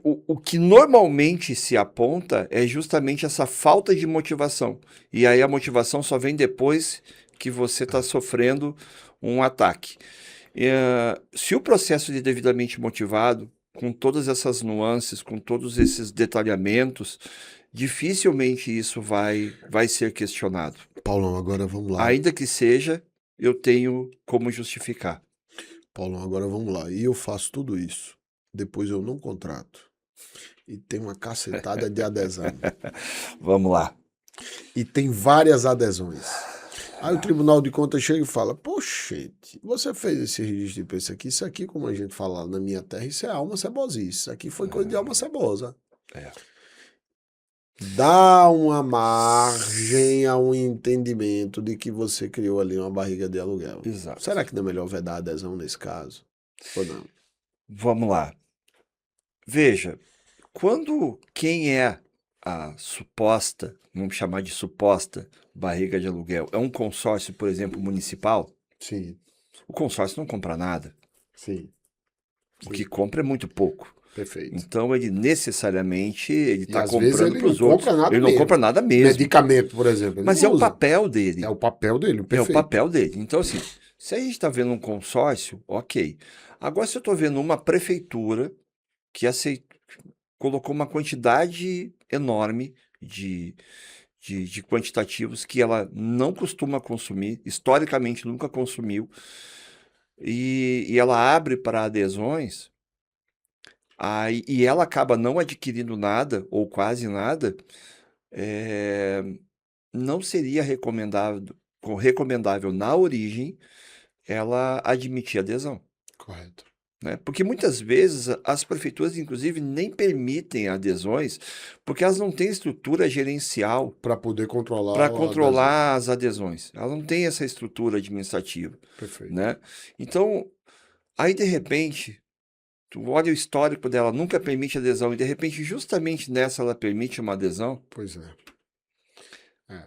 S3: O que normalmente se aponta é justamente essa falta de motivação. E aí a motivação só vem depois que você está sofrendo um ataque. Se o processo é devidamente motivado, com todas essas nuances, com todos esses detalhamentos, dificilmente isso vai ser questionado.
S2: Paulão, agora vamos lá.
S3: Ainda que seja, eu tenho como justificar.
S2: Paulão, agora vamos lá. E eu faço tudo isso. Depois eu não contrato. E tem uma cacetada de adesão.
S3: Vamos lá.
S2: E tem várias adesões. Aí o Tribunal de Contas chega e fala: poxa, gente, você fez esse registro de preço aqui, isso aqui, como a gente fala na minha terra, isso é alma cebosice. Isso aqui foi coisa de alma cebosa. Dá uma margem a um entendimento de que você criou ali uma barriga de aluguel.
S3: Exato.
S2: Será que não é melhor vedar a adesão nesse caso? Ou não?
S3: Vamos lá. Veja, quando quem é a suposta, vamos chamar de suposta, barriga de aluguel, é um consórcio, por exemplo, municipal,
S2: Sim.
S3: O consórcio não compra nada.
S2: Sim.
S3: O que compra é muito pouco.
S2: Perfeito.
S3: Então ele necessariamente está
S2: às vezes
S3: comprando
S2: ele
S3: para os
S2: não
S3: outros.
S2: compra nada
S3: Ele não
S2: mesmo.
S3: compra nada mesmo.
S2: Medicamento, por exemplo. ele
S3: Mas
S2: não
S3: é o
S2: usa.
S3: papel dele.
S2: É o papel dele,
S3: É o
S2: perfeito.
S3: papel dele. Então, assim, se a gente está vendo um consórcio, ok. Agora, se eu estou vendo uma prefeitura que colocou uma quantidade enorme de quantitativos que ela não costuma consumir, historicamente nunca consumiu, e ela abre para adesões, e ela acaba não adquirindo nada, ou quase nada, não seria recomendável na origem ela admitir adesão.
S2: Correto.
S3: Né? Porque muitas vezes as prefeituras, inclusive, nem permitem adesões, porque elas não têm estrutura gerencial
S2: para poder controlar
S3: para controlar as adesões. Ela não tem essa estrutura administrativa.
S2: Perfeito.
S3: Né? Então, aí de repente, tu olha o histórico dela, nunca permite adesão, e de repente, justamente nessa, ela permite uma adesão.
S2: Pois é.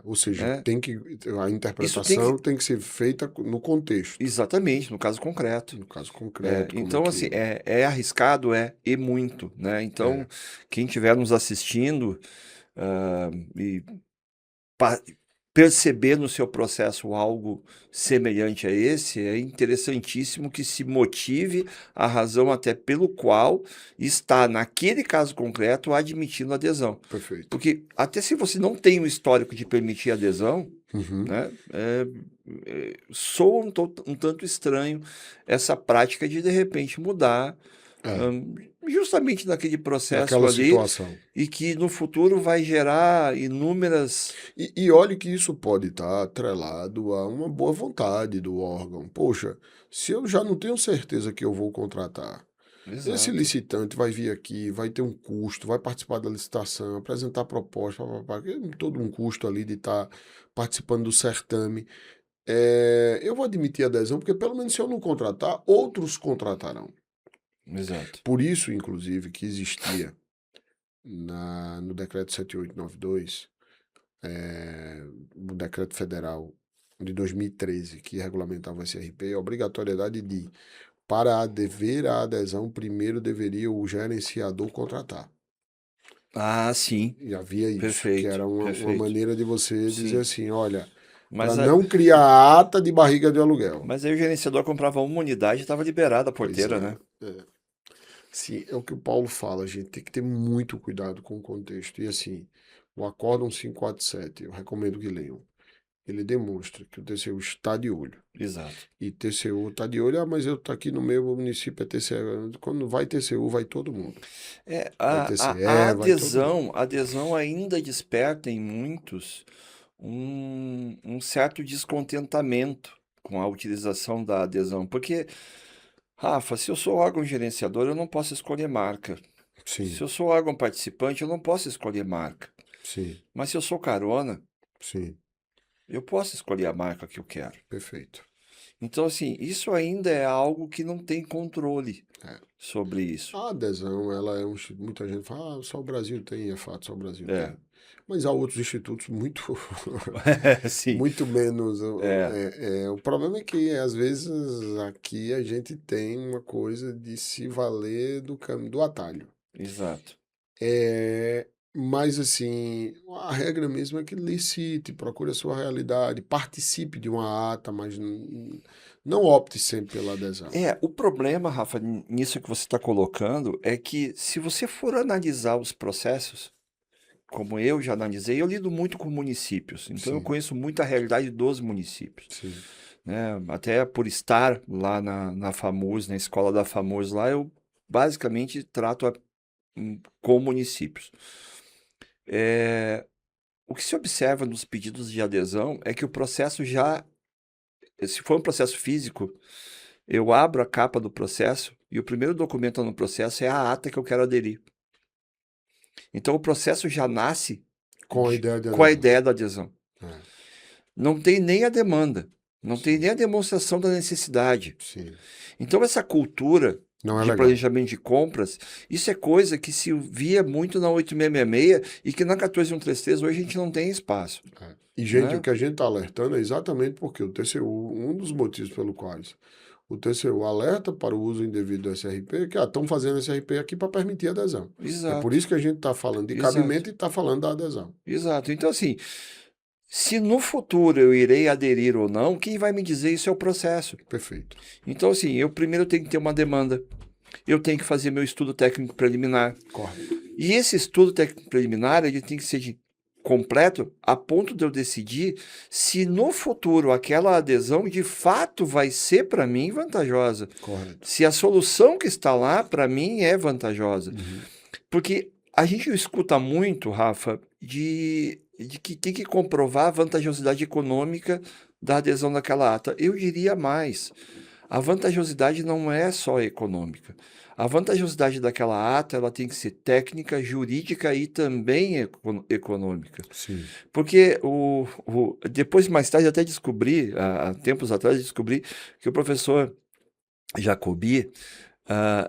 S2: Ou seja, a interpretação tem que ser feita no contexto.
S3: Exatamente, no caso concreto.
S2: No caso concreto.
S3: Então, assim, é arriscado, e muito, né? Então, quem estiver nos assistindo e perceber no seu processo algo semelhante a esse, é interessantíssimo que se motive a razão até pelo qual está, naquele caso concreto, admitindo adesão.
S2: Perfeito.
S3: Porque até se você não tem o histórico de permitir adesão, né, soa um tanto estranho essa prática de repente mudar justamente naquele processo ali,
S2: situação.
S3: E que no futuro vai gerar inúmeras...
S2: E olhe que isso pode estar atrelado a uma boa vontade do órgão. Poxa, se eu já não tenho certeza que eu vou contratar, esse licitante vai vir aqui, vai ter um custo, vai participar da licitação, apresentar proposta, todo um custo ali de estar participando do certame. Eu vou admitir adesão, porque pelo menos se eu não contratar, outros contratarão.
S3: Exato.
S2: Por isso, inclusive, que existia no decreto 7892, o decreto federal de 2013, que regulamentava o SRP, a obrigatoriedade de, para haver a adesão, primeiro deveria o gerenciador contratar.
S3: Sim.
S2: E havia isso,
S3: perfeito,
S2: que era uma maneira de você dizer assim, olha, para não criar ata de barriga de aluguel.
S3: Mas aí o gerenciador comprava uma unidade e estava liberada a porteira, né?
S2: Sim, é o que o Paulo fala, a gente tem que ter muito cuidado com o contexto. E assim, o Acórdão 547, eu recomendo que leiam. Ele demonstra que o TCU está de olho.
S3: Exato.
S2: E TCU está de olho, mas eu estou aqui no meu município, é TCU. Quando vai TCU, vai todo mundo.
S3: A adesão ainda desperta em muitos um certo descontentamento com a utilização da adesão. Porque, Rafa, se eu sou órgão gerenciador, eu não posso escolher marca.
S2: Sim.
S3: Se eu sou órgão participante, eu não posso escolher marca.
S2: Sim.
S3: Mas se eu sou carona,
S2: sim,
S3: eu posso escolher a marca que eu quero.
S2: perfeito.
S3: Então, assim, isso ainda é algo que não tem controle sobre isso.
S2: A adesão, ela é muita gente fala, só o Brasil tem, é fato, só o Brasil
S3: É.
S2: tem. Mas há outros institutos muito,
S3: Sim.
S2: muito menos.
S3: É.
S2: O problema é que, às vezes, aqui a gente tem uma coisa de se valer do atalho.
S3: Exato.
S2: Mas, assim, a regra mesmo é que licite, procure a sua realidade, participe de uma ata, mas não opte sempre pela adesão.
S3: O problema, Rafa, nisso que você está colocando, é que se você for analisar os processos, como eu já analisei, eu lido muito com municípios, então eu
S2: Sim,
S3: conheço muito a realidade dos municípios,
S2: sim.
S3: né? Até por estar lá na FAMURS, na escola da FAMURS lá, eu basicamente trato com municípios. O que se observa nos pedidos de adesão é que o processo já, se for um processo físico, eu abro a capa do processo e o primeiro documento no processo é a ata que eu quero aderir. Então o processo já nasce
S2: Com a ideia de
S3: com a
S2: adesão.
S3: ideia da adesão.
S2: É,
S3: Não tem nem a demanda, não tem
S2: sim,
S3: nem a demonstração da necessidade.
S2: sim.
S3: Então essa cultura
S2: Não é
S3: de
S2: legal.
S3: planejamento de compras, isso é coisa que se via muito na 8666 e que na 14133 hoje a gente não tem espaço.
S2: E, gente,
S3: Né?
S2: o que a gente está alertando é exatamente porque o TCU, um dos motivos pelo quais o TCU alerta para o uso indevido do SRP, que estão fazendo SRP aqui para permitir a adesão. É por
S3: Exato,
S2: isso que a gente está falando de
S3: exato,
S2: cabimento e está falando da adesão.
S3: exato. Então, assim, se no futuro eu irei aderir ou não, quem vai me dizer isso é o processo.
S2: Perfeito.
S3: Então, assim, eu primeiro tenho que ter uma demanda, eu tenho que fazer meu estudo técnico preliminar.
S2: Correto.
S3: E esse estudo técnico preliminar, ele tem que ser completo a ponto de eu decidir se no futuro aquela adesão de fato vai ser para mim vantajosa.
S2: Correto.
S3: Se a solução que está lá para mim é vantajosa. Porque a gente escuta muito, Rafa, de que tem que comprovar a vantajosidade econômica da adesão daquela ata. Eu diria mais. A vantajosidade não é só econômica. A vantajosidade daquela ata, ela tem que ser técnica, jurídica e também econômica.
S2: Sim.
S3: Porque depois, mais tarde, até descobri, há tempos atrás, descobri que o professor Jacobi,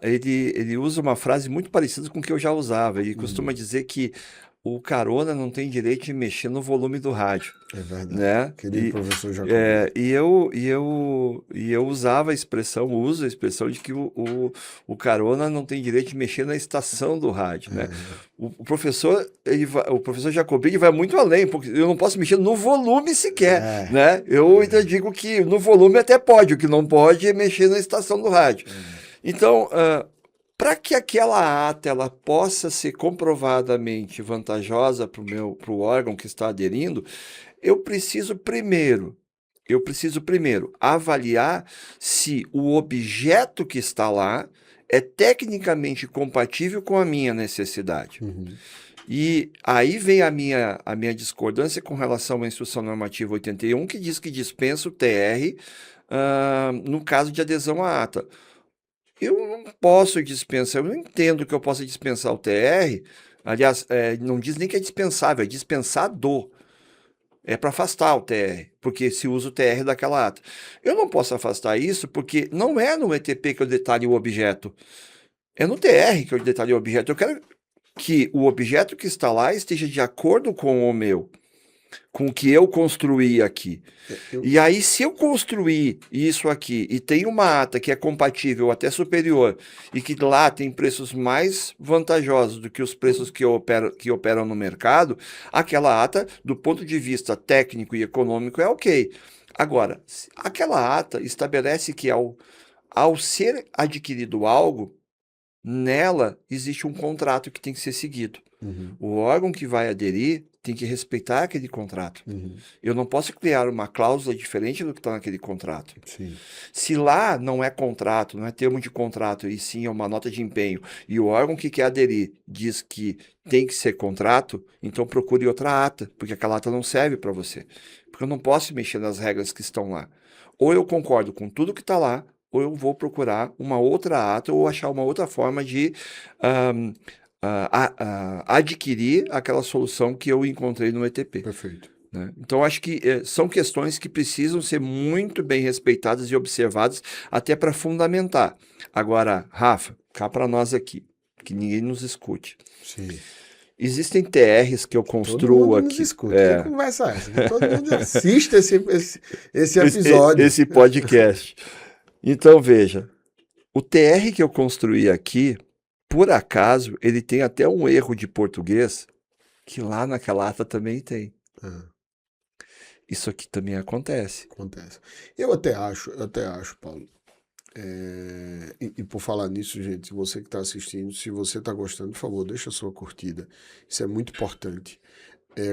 S3: ele usa uma frase muito parecida com o que eu já usava. Ele costuma dizer que o carona não tem direito de mexer no volume do rádio.
S2: É verdade.
S3: Né?
S2: Querido professor Jacobi.
S3: E eu usava a expressão, uso a expressão de que o carona não tem direito de mexer na estação do rádio, né? O professor Jacobi ele vai muito além, porque eu não posso mexer no volume sequer, né? Eu ainda digo que no volume até pode, o que não pode é mexer na estação do rádio. Então, para que aquela ata ela possa ser comprovadamente vantajosa para o órgão que está aderindo, eu preciso primeiro avaliar se o objeto que está lá é tecnicamente compatível com a minha necessidade. E aí vem a minha discordância com relação à Instrução Normativa 81, que diz que dispensa o TR no caso de adesão à ata. Eu não posso dispensar, eu não entendo que eu possa dispensar o TR. Aliás, não diz nem que é dispensável, é dispensado. É para afastar o TR, porque se usa o TR daquela ata. Eu não posso afastar isso porque não é no ETP que eu detalhe o objeto. É no TR que eu detalhe o objeto. Eu quero que o objeto que está lá esteja de acordo com o meu, com o que eu construí aqui. E aí, se eu construir isso aqui e tem uma ata que é compatível, até superior, e que lá tem preços mais vantajosos do que os preços que operam no mercado, aquela ata, do ponto de vista técnico e econômico, é ok. Agora, aquela ata estabelece que ao ser adquirido algo, nela existe um contrato que tem que ser seguido. O órgão que vai aderir tem que respeitar aquele contrato. Eu não posso criar uma cláusula diferente do que está naquele contrato.
S2: Sim.
S3: Se lá não é contrato, não é termo de contrato, e sim é uma nota de empenho, e o órgão que quer aderir diz que tem que ser contrato, então procure outra ata, porque aquela ata não serve para você. Porque eu não posso mexer nas regras que estão lá. Ou eu concordo com tudo que está lá, ou eu vou procurar uma outra ata ou achar uma outra forma de adquirir aquela solução que eu encontrei no ETP.
S2: Perfeito.
S3: né? Então, acho que são questões que precisam ser muito bem respeitadas e observadas até para fundamentar. Agora, Rafa, cá para nós aqui, que ninguém nos escute.
S2: Sim.
S3: Existem TRs que eu construo
S2: todo mundo
S3: aqui.
S2: Nos escuta. Que conversa é essa? Que todo mundo assista esse episódio.
S3: Esse podcast. Então, veja, o TR que eu construí aqui, por acaso, ele tem até um erro de português que lá naquela ata também tem. Isso aqui também acontece.
S2: Acontece. Eu até acho, Paulo. E por falar nisso, gente, se você que está assistindo, se você está gostando, por favor, deixa a sua curtida. Isso é muito importante.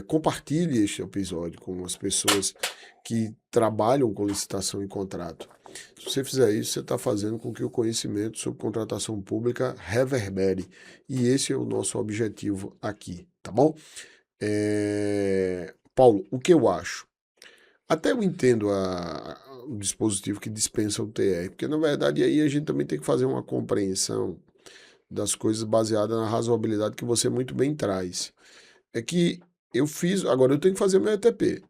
S2: Compartilhe este episódio com as pessoas que trabalham com licitação e contrato. Se você fizer isso, você está fazendo com que o conhecimento sobre contratação pública reverbere. E esse é o nosso objetivo aqui, tá bom? Paulo, o que eu acho? Até eu entendo o dispositivo que dispensa o TR, porque na verdade aí a gente também tem que fazer uma compreensão das coisas baseada na razoabilidade que você muito bem traz. É que eu fiz, agora eu tenho que fazer meu ETP.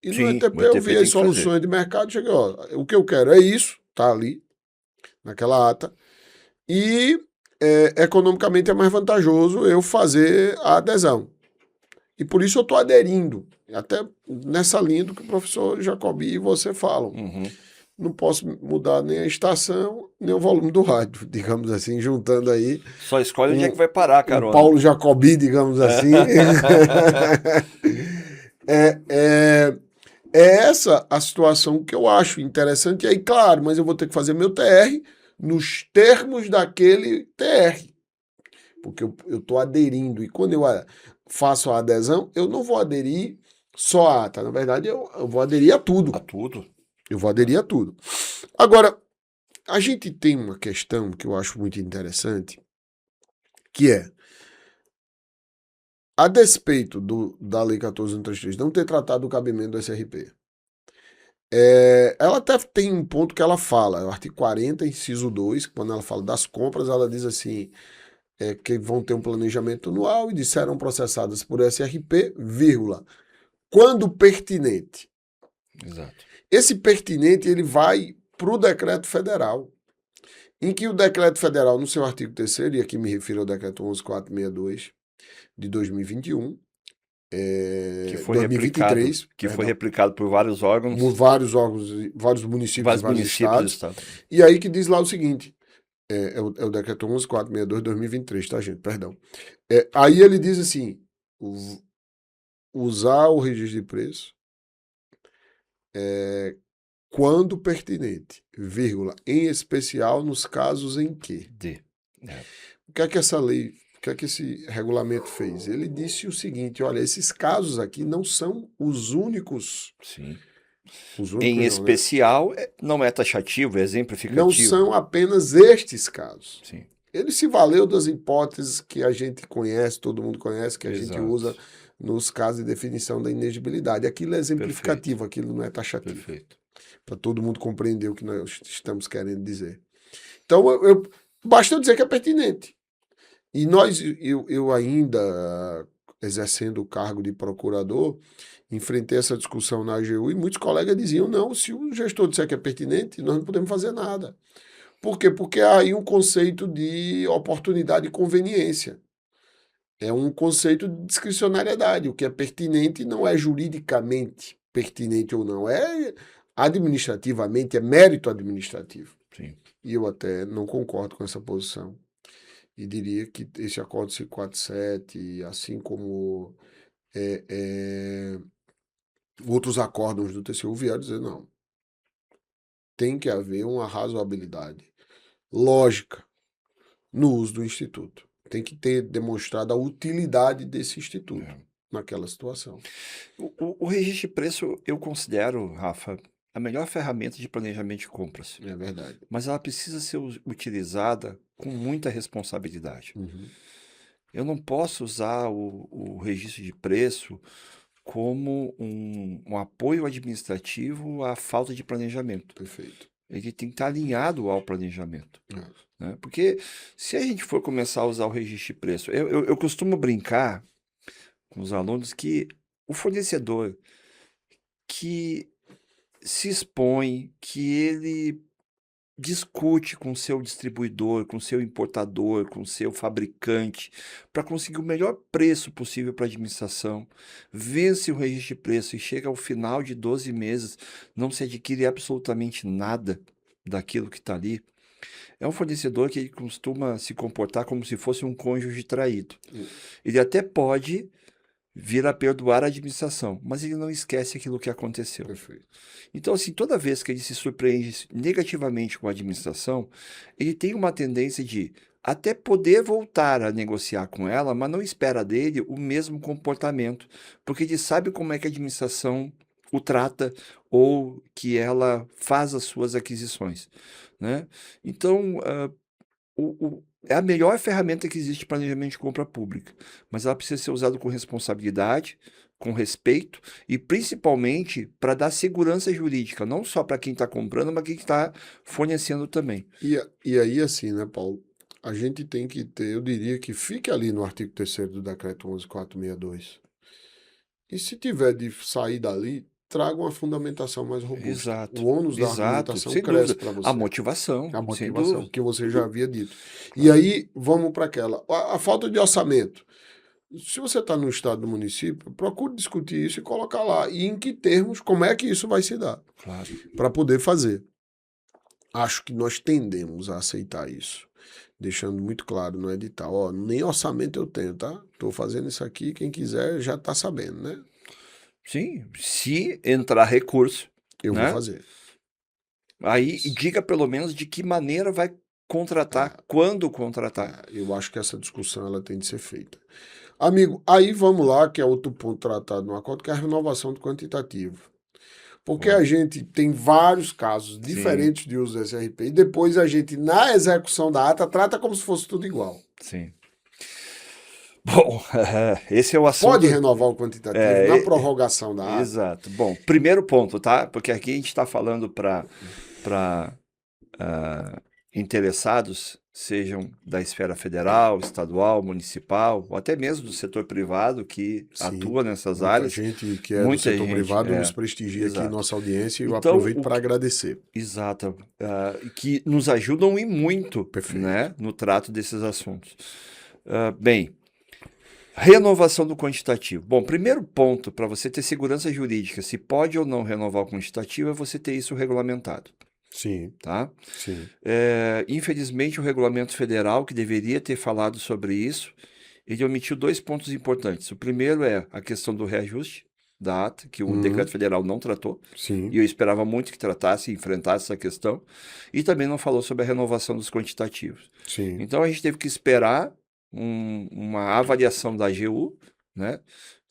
S2: E no ETP eu vi as soluções de mercado, cheguei, ó, o que eu quero é isso, tá ali, naquela ata, e economicamente é mais vantajoso eu fazer a adesão. E por isso eu estou aderindo, até nessa linha do que o professor Jacobi e você falam. Não posso mudar nem a estação, nem o volume do rádio, digamos assim, juntando aí.
S3: Só escolhe onde é que vai parar, carona.
S2: Paulo Jacobi, digamos assim. É essa a situação que eu acho interessante. E aí, claro, mas eu vou ter que fazer meu TR nos termos daquele TR. Porque eu estou aderindo. E quando eu faço a adesão, eu não vou aderir só a ata. Na verdade, eu vou aderir a tudo.
S3: A tudo?
S2: Eu vou aderir a tudo. Agora, a gente tem uma questão que eu acho muito interessante, que é, a despeito da Lei 14.133 não ter tratado o cabimento do SRP, ela até tem um ponto que ela fala, o artigo 40, inciso 2, quando ela fala das compras, ela diz assim, que vão ter um planejamento anual e serão processadas por SRP, vírgula, quando pertinente.
S3: Exato.
S2: Esse pertinente, ele vai para o decreto federal, em que o decreto federal, no seu artigo 3º, e aqui me refiro ao decreto 11.462 de 2021,
S3: que foi
S2: 2023,
S3: foi replicado por vários órgãos.
S2: Por vários órgãos, vários municípios e vários estados. E aí que diz lá o seguinte, é o decreto 11.462 de 2023, tá, gente? Perdão. Aí ele diz assim, usar o registro de preço quando pertinente, vírgula, em especial nos casos em que. O que é que essa lei, o que é que esse regulamento fez? Ele disse o seguinte, olha, esses casos aqui não são os únicos.
S3: Sim.
S2: Os únicos,
S3: em especial, não é taxativo, é exemplificativo.
S2: Não são apenas estes casos.
S3: Sim.
S2: Ele se valeu das hipóteses que a gente conhece, todo mundo conhece, que a
S3: Exato.
S2: gente usa nos casos de definição da inegibilidade. Aquilo é exemplificativo, aquilo não é taxativo.
S3: Perfeito.
S2: Para todo mundo compreender o que nós estamos querendo dizer. Então, basta eu dizer que é pertinente. E eu ainda, exercendo o cargo de procurador, enfrentei essa discussão na AGU e muitos colegas diziam, não, se o gestor disser que é pertinente, nós não podemos fazer nada. Por quê? Porque há aí um conceito de oportunidade e conveniência. É um conceito de discricionariedade. O que é pertinente não é juridicamente pertinente ou não, é administrativamente, é mérito administrativo.
S3: Sim.
S2: E eu até não concordo com essa posição. E diria que esse acordo 547, assim como outros acórdãos do TCU, vieram dizer não. Tem que haver uma razoabilidade lógica no uso do instituto. Tem que ter demonstrado a utilidade desse instituto naquela situação.
S3: O registro de preço eu considero, Rafa, a melhor ferramenta de planejamento de compras.
S2: É verdade.
S3: Mas ela precisa ser utilizada com muita responsabilidade. Eu não posso usar o registro de preço como um apoio administrativo à falta de planejamento.
S2: Perfeito.
S3: Ele tem que estar alinhado ao planejamento. Né? Porque se a gente for começar a usar o registro de preço, eu costumo brincar com os alunos que o fornecedor que se expõe, que ele discute com o seu distribuidor, com o seu importador, com o seu fabricante, para conseguir o melhor preço possível para a administração, vence o registro de preço e chega ao final de 12 meses, não se adquire absolutamente nada daquilo que está ali. É um fornecedor que ele costuma se comportar como se fosse um cônjuge traído. Ele até pode vir a perdoar a administração, mas ele não esquece aquilo que aconteceu.
S2: Perfeito.
S3: Então, assim, toda vez que ele se surpreende negativamente com a administração, ele tem uma tendência de até poder voltar a negociar com ela, mas não espera dele o mesmo comportamento, porque ele sabe como é que a administração o trata ou que ela faz as suas aquisições, né? Então, é a melhor ferramenta que existe para planejamento de compra pública, mas ela precisa ser usada com responsabilidade, com respeito e principalmente para dar segurança jurídica, não só para quem está comprando, mas quem está fornecendo também.
S2: E aí, assim, né, Paulo? A gente tem que ter, eu diria que fique ali no artigo 3º do Decreto 11.462. E se tiver de sair dali, traga uma fundamentação mais robusta.
S3: Exato.
S2: O ônus da argumentação cresce para você.
S3: A motivação,
S2: sem dúvida. Que você já havia dito. E aí, vamos para aquela. A falta de orçamento. Se você está no estado do município, procure discutir isso e colocar lá. E em que termos, como é que isso vai se dar.
S3: Claro.
S2: Para poder fazer. Acho que nós tendemos a aceitar isso. Deixando muito claro no edital. Ó, nem orçamento eu tenho, tá? Estou fazendo isso aqui, quem quiser já está sabendo, né?
S3: Sim, se entrar recurso,
S2: eu
S3: né?
S2: vou fazer.
S3: Aí diga pelo menos de que maneira vai contratar, quando contratar.
S2: Eu acho que essa discussão ela tem de ser feita. Amigo, aí vamos lá, que é outro ponto tratado no acordo, que é a renovação do quantitativo. Porque a gente tem vários casos diferentes de uso do SRP e depois a gente, na execução da ata, trata como se fosse tudo igual.
S3: Sim. Bom, esse é o assunto...
S2: Pode renovar o quantitativo na prorrogação da ata?
S3: Exato. Bom, primeiro ponto, tá? Porque aqui a gente está falando para interessados, sejam da esfera federal, estadual, municipal, ou até mesmo do setor privado que atua nessas áreas.
S2: Muita gente que é do setor privado nos prestigia aqui em nossa audiência e eu aproveito para agradecer.
S3: Exato. Que nos ajudam e muito, né, no trato desses assuntos. Bem, renovação do quantitativo. Bom, primeiro ponto para você ter segurança jurídica, se pode ou não renovar o quantitativo, é você ter isso regulamentado.
S2: Sim.
S3: Tá?
S2: Sim.
S3: Infelizmente, o regulamento federal, que deveria ter falado sobre isso, ele omitiu 2 pontos importantes. O primeiro é a questão do reajuste da ata, que o decreto federal não tratou.
S2: Sim.
S3: E eu esperava muito que tratasse e enfrentasse essa questão. E também não falou sobre a renovação dos quantitativos.
S2: Sim.
S3: Então, a gente teve que esperar uma avaliação da AGU, né?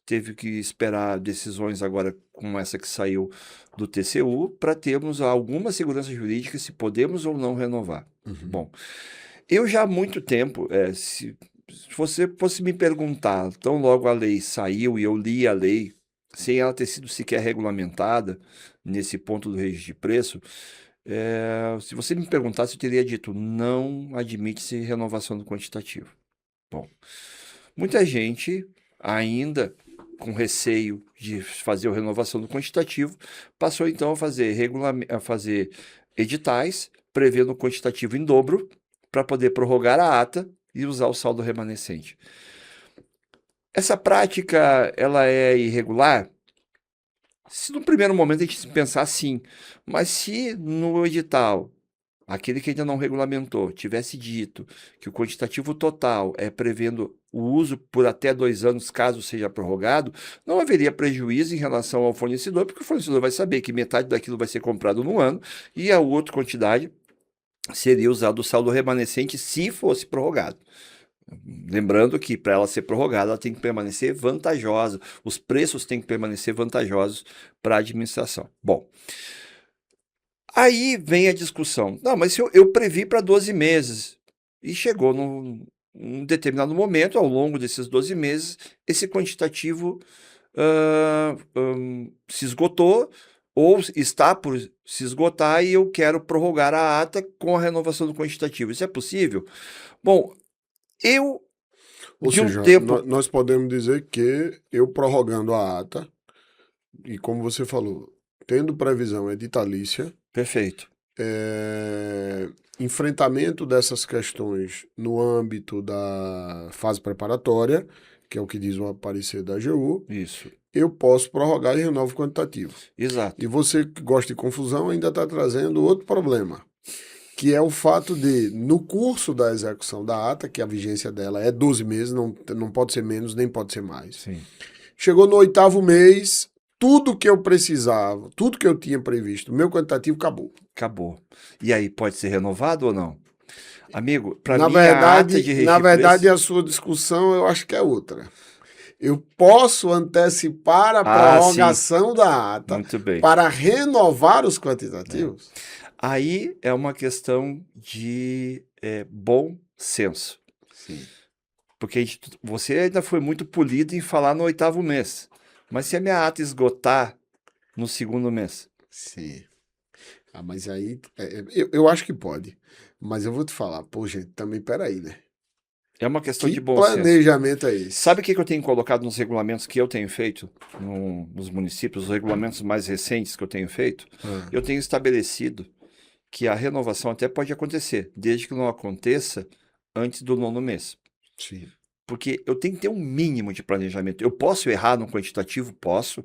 S3: Teve que esperar decisões agora como essa que saiu do TCU para termos alguma segurança jurídica se podemos ou não renovar. Bom, eu já há muito tempo, se você fosse me perguntar, tão logo a lei saiu e eu li a lei, sem ela ter sido sequer regulamentada nesse ponto do registro de preço, se você me perguntasse, eu teria dito, não admite-se renovação do quantitativo. Bom, muita gente ainda com receio de fazer a renovação do quantitativo, passou então a fazer editais prevendo o quantitativo em dobro para poder prorrogar a ata e usar o saldo remanescente. Essa prática, ela é irregular? Se no primeiro momento a gente pensar sim, mas se no edital, aquele que ainda não regulamentou, tivesse dito que o quantitativo total é prevendo o uso por até 2 anos, caso seja prorrogado, não haveria prejuízo em relação ao fornecedor, porque o fornecedor vai saber que metade daquilo vai ser comprado no ano e a outra quantidade seria usado o saldo remanescente se fosse prorrogado. Lembrando que para ela ser prorrogada, ela tem que permanecer vantajosa, os preços têm que permanecer vantajosos para a administração. Bom, aí vem a discussão. Não, mas eu previ para 12 meses e chegou num determinado momento, ao longo desses 12 meses, esse quantitativo se esgotou ou está por se esgotar e eu quero prorrogar a ata com a renovação do quantitativo. Isso é possível? Bom,
S2: Ou seja, nós podemos dizer que eu prorrogando a ata, e como você falou, tendo previsão editalícia,
S3: Perfeito.
S2: Enfrentamento dessas questões no âmbito da fase preparatória, que é o que diz o parecer da AGU,
S3: Isso.
S2: eu posso prorrogar e renovo quantitativo.
S3: Exato.
S2: E você que gosta de confusão ainda está trazendo outro problema, que é o fato de, no curso da execução da ata, que a vigência dela é 12 meses, não pode ser menos, nem pode ser mais.
S3: Sim.
S2: Chegou no 8º mês, tudo que eu precisava, tudo que eu tinha previsto, meu quantitativo acabou.
S3: Acabou. E aí, pode ser renovado ou não? Amigo, para
S2: Na
S3: mim, a ata de
S2: verdade,
S3: registro
S2: na
S3: de
S2: verdade,
S3: preço...
S2: a sua discussão eu acho que é outra. Eu posso antecipar a
S3: Ah, sim.
S2: prorrogação da ata
S3: Muito bem.
S2: para renovar os quantitativos?
S3: Aí é uma questão de bom senso.
S2: Sim.
S3: Porque você ainda foi muito polido em falar no 8º mês. Mas se a minha ata esgotar no 2º mês?
S2: Sim. Ah, mas aí, eu acho que pode. Mas eu vou te falar, pô, gente, também peraí, né?
S3: É uma questão
S2: Que
S3: de bom senso.
S2: planejamento é esse?
S3: Sabe o que eu tenho colocado nos regulamentos que eu tenho feito nos municípios, os regulamentos mais recentes que eu tenho feito? Eu tenho estabelecido que a renovação até pode acontecer, desde que não aconteça antes do 9º mês.
S2: Sim.
S3: Porque eu tenho que ter um mínimo de planejamento. Eu posso errar no quantitativo? Posso,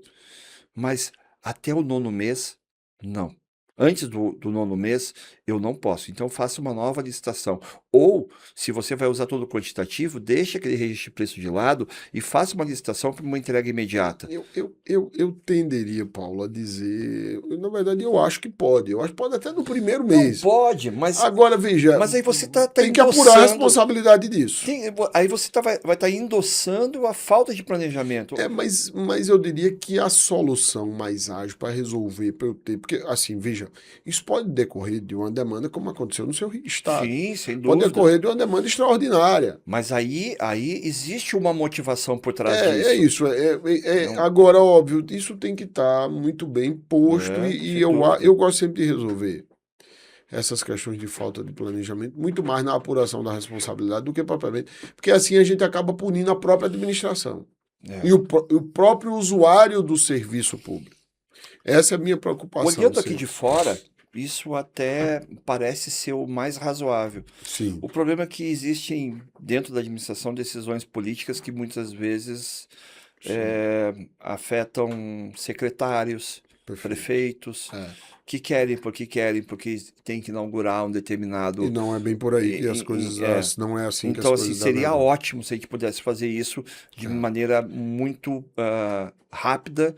S3: mas até o 9º mês, não. Antes do 9º mês, eu não posso. Então, faça uma nova licitação. Ou, se você vai usar todo o quantitativo, deixe aquele registro de preço de lado e faça uma licitação para uma entrega imediata.
S2: Eu tenderia, Paulo, a dizer. Na verdade, eu acho que pode. Eu acho que pode até no primeiro mês.
S3: Não pode, mas...
S2: Agora, veja.
S3: Mas aí você tá
S2: tem que apurar a responsabilidade disso.
S3: Aí você vai estar endossando a falta de planejamento.
S2: Mas eu diria que a solução mais ágil para resolver, para eu ter. Porque, assim, veja, isso pode decorrer de uma demanda, como aconteceu no seu estado.
S3: Sim, sem
S2: Pode
S3: dúvida.
S2: decorrer de uma demanda extraordinária.
S3: Mas aí existe uma motivação por trás
S2: É
S3: disso.
S2: isso. Agora, óbvio, isso tem que estar muito bem posto e eu gosto sempre de resolver essas questões de falta de planejamento, muito mais na apuração da responsabilidade do que propriamente. Porque assim a gente acaba punindo a própria administração e o próprio usuário do serviço público. Essa é a minha preocupação.
S3: Olhando aqui de fora, isso até parece ser o mais razoável.
S2: Sim.
S3: O problema é que existem, dentro da administração, decisões políticas que muitas vezes afetam secretários, prefeitos, que querem porque tem que inaugurar um determinado...
S2: E não é bem por aí que as coisas... Não é assim que as
S3: Então,
S2: coisas...
S3: assim, seria ótimo se a gente pudesse fazer isso de maneira muito rápida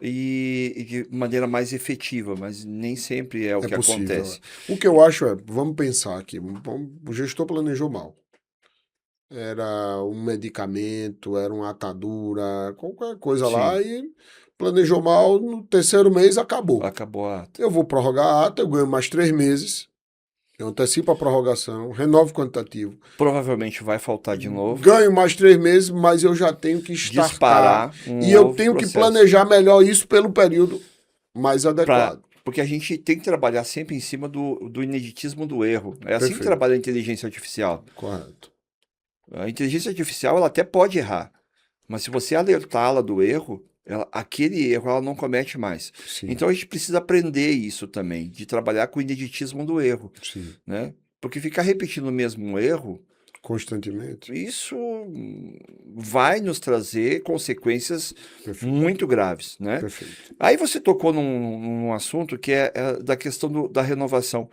S3: e de maneira mais efetiva, mas nem sempre é o que
S2: possível,
S3: acontece.
S2: O que eu acho vamos pensar aqui, o gestor planejou mal. Era um medicamento, era uma atadura, qualquer coisa lá, e planejou mal, no 3º mês acabou.
S3: Acabou a ata.
S2: Eu vou prorrogar a ata, eu ganho mais 3 meses, eu antecipo a prorrogação, renovo o quantitativo.
S3: Provavelmente vai faltar de novo.
S2: Ganho mais 3 meses, mas eu já tenho que
S3: disparar
S2: e eu tenho que planejar melhor isso pelo período mais adequado.
S3: Porque a gente tem que trabalhar sempre em cima do ineditismo do erro. É assim que trabalha a inteligência artificial.
S2: Correto.
S3: A inteligência artificial ela até pode errar, mas se você alertá-la do erro, aquele erro ela não comete mais.
S2: Sim.
S3: Então a gente precisa aprender isso também, de trabalhar com o ineditismo do erro.
S2: Sim.
S3: Né? Porque ficar repetindo o mesmo erro
S2: constantemente,
S3: isso vai nos trazer consequências muito graves, né?
S2: Perfeito.
S3: Aí você tocou num assunto que é da questão da renovação.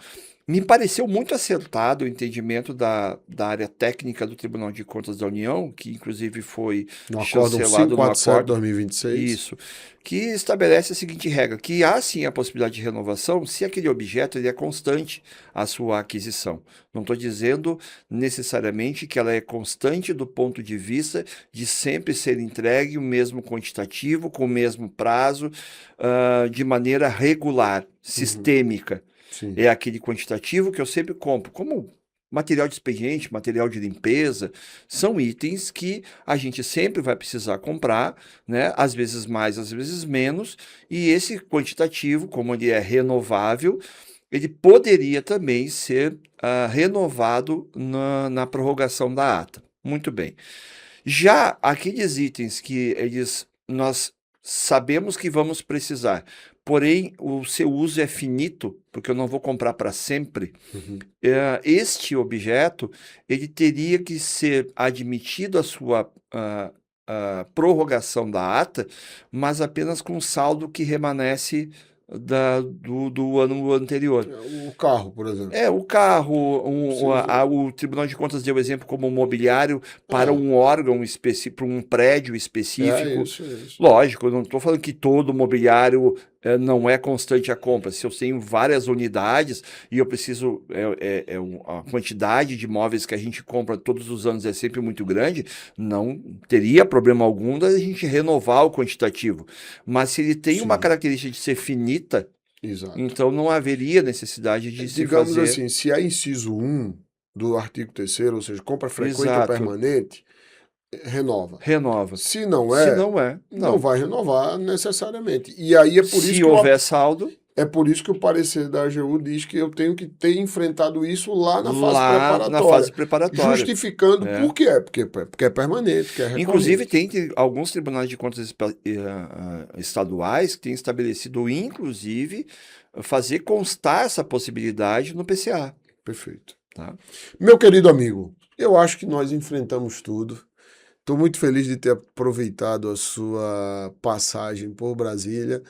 S3: Me pareceu muito acertado o entendimento da área técnica do Tribunal de Contas da União, que inclusive foi chancelado no acordo
S2: 2026.
S3: Isso, que estabelece a seguinte regra, que há sim a possibilidade de renovação se aquele objeto ele é constante a sua aquisição. Não estou dizendo necessariamente que ela é constante do ponto de vista de sempre ser entregue o mesmo quantitativo, com o mesmo prazo, de maneira regular, sistêmica.
S2: Sim.
S3: É aquele quantitativo que eu sempre compro, como material de expediente, material de limpeza, são itens que a gente sempre vai precisar comprar, né? Às vezes mais, às vezes menos, e esse quantitativo, como ele é renovável, ele poderia também ser renovado na prorrogação da ata. Muito bem. Já aqueles itens que nós sabemos que vamos precisar, porém o seu uso é finito, porque eu não vou comprar para sempre. Este objeto, ele teria que ser admitido a sua a prorrogação da ata, mas apenas com o saldo que remanesce do ano anterior.
S2: O carro, por exemplo.
S3: O carro, o Tribunal de Contas deu exemplo como mobiliário para um órgão específico, para um prédio específico.
S2: Isso.
S3: Lógico, eu não estou falando que todo mobiliário não é constante a compra. Se eu tenho várias unidades e eu preciso, a quantidade de móveis que a gente compra todos os anos é sempre muito grande, não teria problema algum da gente renovar o quantitativo. Mas se ele tem uma característica de ser finita,
S2: exato,
S3: então não haveria necessidade de se
S2: digamos
S3: fazer...
S2: assim, se é inciso 1 do artigo 3º, ou seja, compra frequente ou permanente, renova. Se não é, não vai renovar necessariamente. E aí é por isso que
S3: houver saldo...
S2: É por isso que o parecer da AGU diz que eu tenho que ter enfrentado isso lá na fase preparatória. Justificando por quê? Porque é permanente, que é recorrente.
S3: Inclusive, tem alguns tribunais de contas estaduais que têm estabelecido, inclusive, fazer constar essa possibilidade no PCA.
S2: Perfeito.
S3: Tá?
S2: Meu querido amigo, eu acho que nós enfrentamos tudo. Estou muito feliz de ter aproveitado a sua passagem por Brasília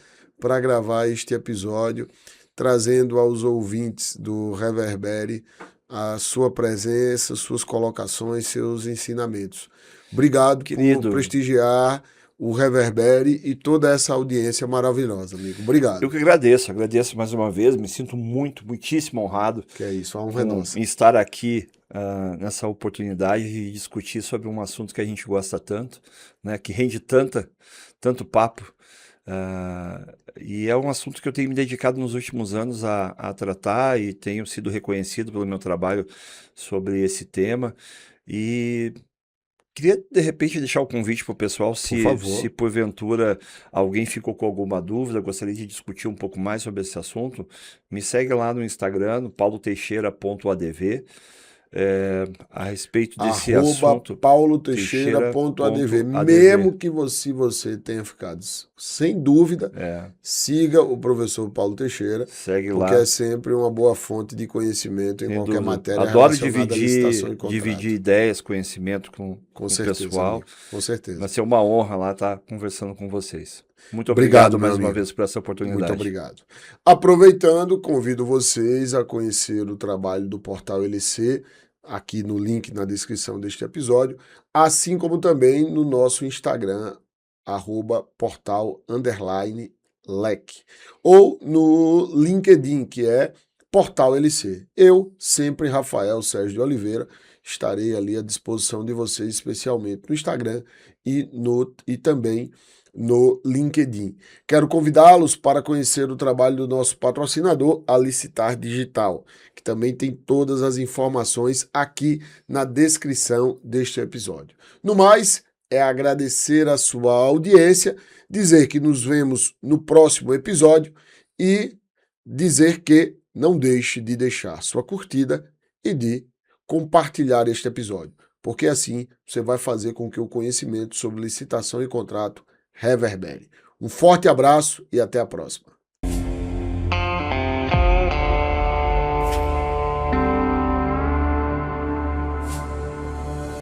S2: para gravar este episódio, trazendo aos ouvintes do Reverbere a sua presença, suas colocações, seus ensinamentos. Obrigado, querido, por prestigiar o Reverbere e toda essa audiência maravilhosa, amigo. Obrigado.
S3: Eu que agradeço mais uma vez, me sinto muitíssimo honrado.
S2: Que é isso, a honra é nossa.
S3: Em estar aqui nessa oportunidade de discutir sobre um assunto que a gente gosta tanto, né, que rende tanto papo. E é um assunto que eu tenho me dedicado nos últimos anos a tratar e tenho sido reconhecido pelo meu trabalho sobre esse tema. E queria, de repente, deixar o convite para o pessoal, se porventura alguém ficou com alguma dúvida, gostaria de discutir um pouco mais sobre esse assunto, me segue lá no Instagram, pauloteixeira.adv. A respeito desse assunto,
S2: pauloteixeira.adv. Mesmo que você tenha ficado sem dúvida, siga o professor Paulo Teixeira,
S3: segue
S2: porque
S3: lá.
S2: É sempre uma boa fonte de conhecimento em qualquer matéria.
S3: Adoro dividir ideias, conhecimento com o pessoal.
S2: Amigo, com certeza.
S3: Vai ser uma honra lá estar conversando com vocês. Muito obrigado mais uma vez por essa oportunidade.
S2: Muito obrigado. Aproveitando, convido vocês a conhecer o trabalho do Portal LC, aqui no link na descrição deste episódio, assim como também no nosso Instagram, @portal_lec, ou no LinkedIn, que é Portal LC. Eu, sempre Rafael Sérgio de Oliveira, estarei ali à disposição de vocês, especialmente no Instagram e também no LinkedIn. Quero convidá-los para conhecer o trabalho do nosso patrocinador, a Licitar Digital, que também tem todas as informações aqui na descrição deste episódio. No mais, é agradecer a sua audiência, dizer que nos vemos no próximo episódio e dizer que não deixe de deixar sua curtida e de compartilhar este episódio, porque assim você vai fazer com que o conhecimento sobre licitação e contrato reverbere. Um forte abraço e até a próxima.